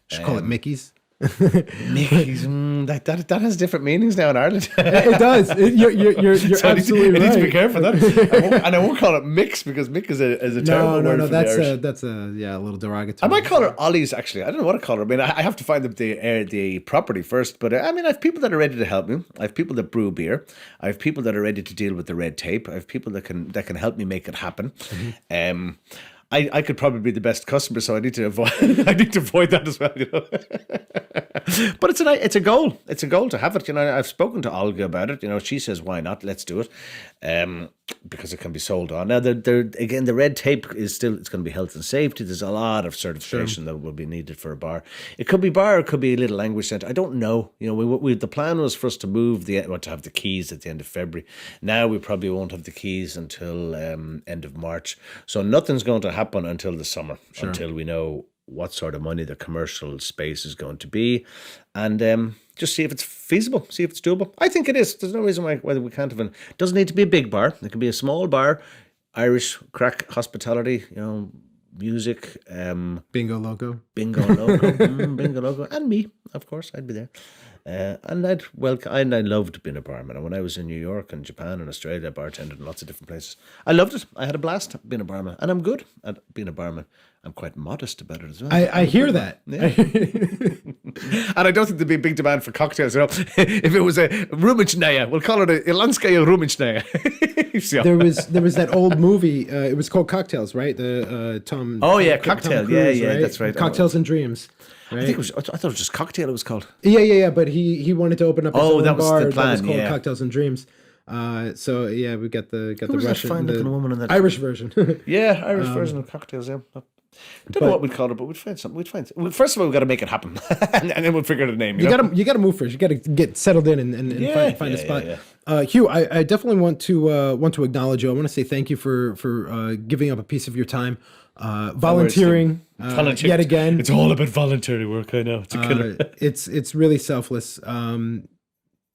Should call it Mickey's. Mickey's, that has different meanings now in Ireland. It does. You're so absolutely right. I need to be careful of that. I won't call it Mix, because Mick is a terrible word for the Irish. That's a little derogatory. I might call it Ollie's, actually. I don't know what to call it. I mean, I have to find the property first. But I mean, I have people that are ready to help me. I have people that brew beer. I have people that are ready to deal with the red tape. I have people that can help me make it happen. I could probably be the best customer, so I need to avoid that as well, But it's a goal. It's a goal to have it. I've spoken to Olga about it. She says, why not? Let's do it. Because it can be sold on. Now, again, the red tape it's going to be health and safety. There's a lot of certification that will be needed for a bar. It could be bar, it could be a little language centre. I don't know. The plan was for us to move to have the keys at the end of February. Now we probably won't have the keys until end of March. So nothing's going to happen until the summer, until we know what sort of money the commercial space is going to be, and just see if it's feasible, see if it's doable. I think it is. There's no reason why we can't have it doesn't need to be a big bar. It can be a small bar, Irish crack hospitality, music, bingo logo, bingo logo, and me, of course, I'd be there. And I loved being a barman. And when I was in New York and Japan and Australia, I bartended in lots of different places. I loved it. I had a blast being a barman, and I'm good at being a barman. I'm quite modest about it as well. I hear that. Yeah. And I don't think there'd be a big demand for cocktails. If it was a rumichnaya, we'll call it a Ilanskaya rumichnaya. There was that old movie. It was called Cocktails, right? The Tom. Oh yeah, Cocktail. Tom Cruise, yeah, right? That's right. Cocktails and Dreams. Right? I thought it was just Cocktail. It was called. Yeah. But he wanted to open up his own that was bar the plan, that was called Cocktails and Dreams. So yeah, we got the Russian, the woman in that Irish version. Yeah, Irish version of Cocktails. Yeah. I don't know what we'd call it, but we'd find something. First of all, we've got to make it happen, and then we'll figure out a name. You got to move first. You got to get settled in and find a spot. Yeah. Hugh, I definitely want to acknowledge you. I want to say thank you for giving up a piece of your time, volunteering yet again. It's all about voluntary work. I know, it's a killer. It's really selfless.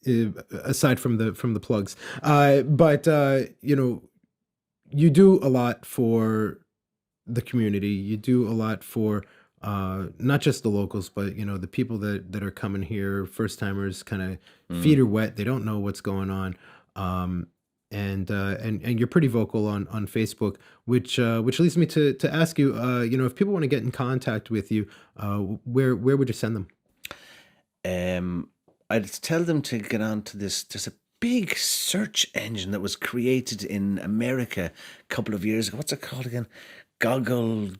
Aside from the plugs, but you do a lot for the community. You do a lot for not just the locals, but the people that are coming here, first timers, kind of feet are wet. They don't know what's going on, and you're pretty vocal on Facebook, which leads me to ask you, if people want to get in contact with you, where would you send them? I'd tell them to get onto this. There's a big search engine that was created in America a couple of years ago. What's it called again? Google.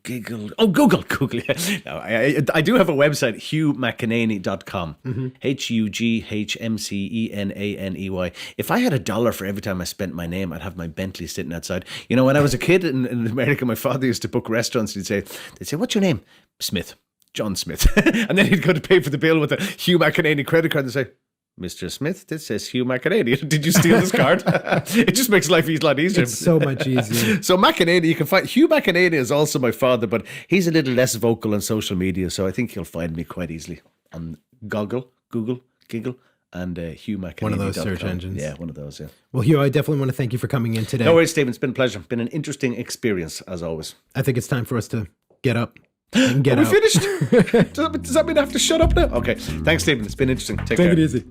Oh, Google. Yeah. No, I do have a website, HughMcEnaney.com. HughMcEnaney. If I had $1 for every time I spent my name, I'd have my Bentley sitting outside. When I was a kid in America, my father used to book restaurants. They'd say, "What's your name?" Smith. John Smith. And then he'd go to pay for the bill with a Hugh McEnaney credit card and say, "Mr. Smith, this says Hugh McEnaney. Did you steal this card?" It just makes life a lot easier. It's so much easier. So McEnaney, you can find Hugh McEnaney is also my father, but he's a little less vocal on social media, so I think you'll find me quite easily on Google, Giggle, and Hugh McEnaney. One of those search engines. Yeah, one of those, yeah. Well, Hugh, I definitely want to thank you for coming in today. No worries, Stephen. It's been a pleasure. Been an interesting experience, as always. I think it's time for us to get up. And get Are we out. finished? Does that mean I have to shut up now? Okay. Thanks, Stephen. It's been interesting. Take care. Take it easy.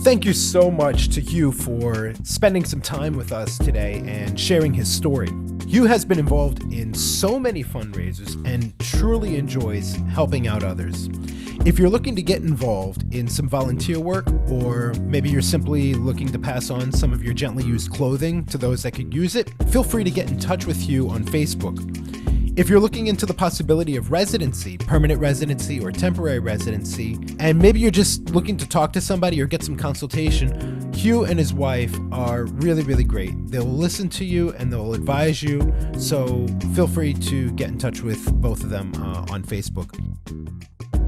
Thank you so much to Hugh for spending some time with us today and sharing his story. Hugh has been involved in so many fundraisers and truly enjoys helping out others. If you're looking to get involved in some volunteer work, or maybe you're simply looking to pass on some of your gently used clothing to those that could use it, feel free to get in touch with Hugh on Facebook. If you're looking into the possibility of residency, permanent residency or temporary residency, and maybe you're just looking to talk to somebody or get some consultation, Hugh and his wife are really, really great. They'll listen to you and they'll advise you, so feel free to get in touch with both of them on Facebook.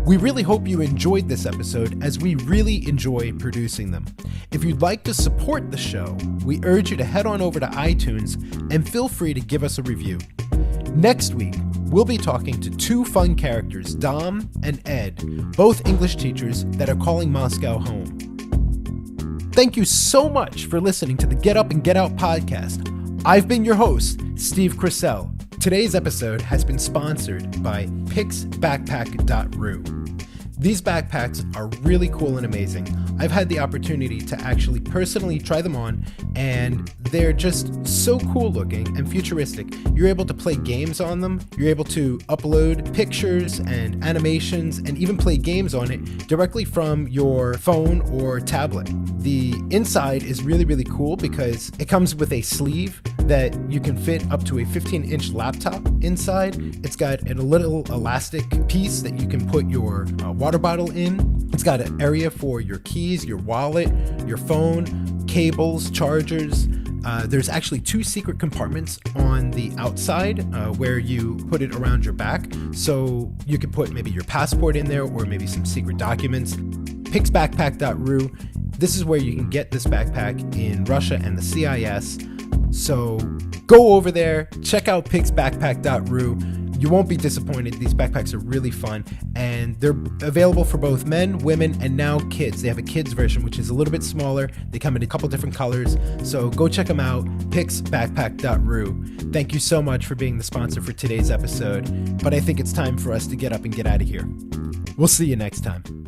We really hope you enjoyed this episode, as we really enjoy producing them. If you'd like to support the show, we urge you to head on over to iTunes and feel free to give us a review. Next week, we'll be talking to two fun characters, Dom and Ed, both English teachers that are calling Moscow home. Thank you so much for listening to the Get Up and Get Out podcast. I've been your host, Steve Crissell. Today's episode has been sponsored by pixbackpack.ru. These backpacks are really cool and amazing. I've had the opportunity to actually personally try them on, and they're just so cool looking and futuristic. You're able to play games on them. You're able to upload pictures and animations and even play games on it directly from your phone or tablet. The inside is really, really cool because it comes with a sleeve that you can fit up to a 15-inch laptop inside. It's got a little elastic piece that you can put your water bottle in. It's got an area for your keys, your wallet, your phone, cables, chargers. There's actually 2 secret compartments on the outside where you put it around your back. So you could put maybe your passport in there or maybe some secret documents. Pixbackpack.ru. This is where you can get this backpack in Russia and the CIS. So go over there, check out pixbackpack.ru. You won't be disappointed. These backpacks are really fun, and they're available for both men, women, and now kids. They have a kids version, which is a little bit smaller. They come in a couple different colors. So go check them out, pixbackpack.ru. Thank you so much for being the sponsor for today's episode, but I think it's time for us to get up and get out of here. We'll see you next time.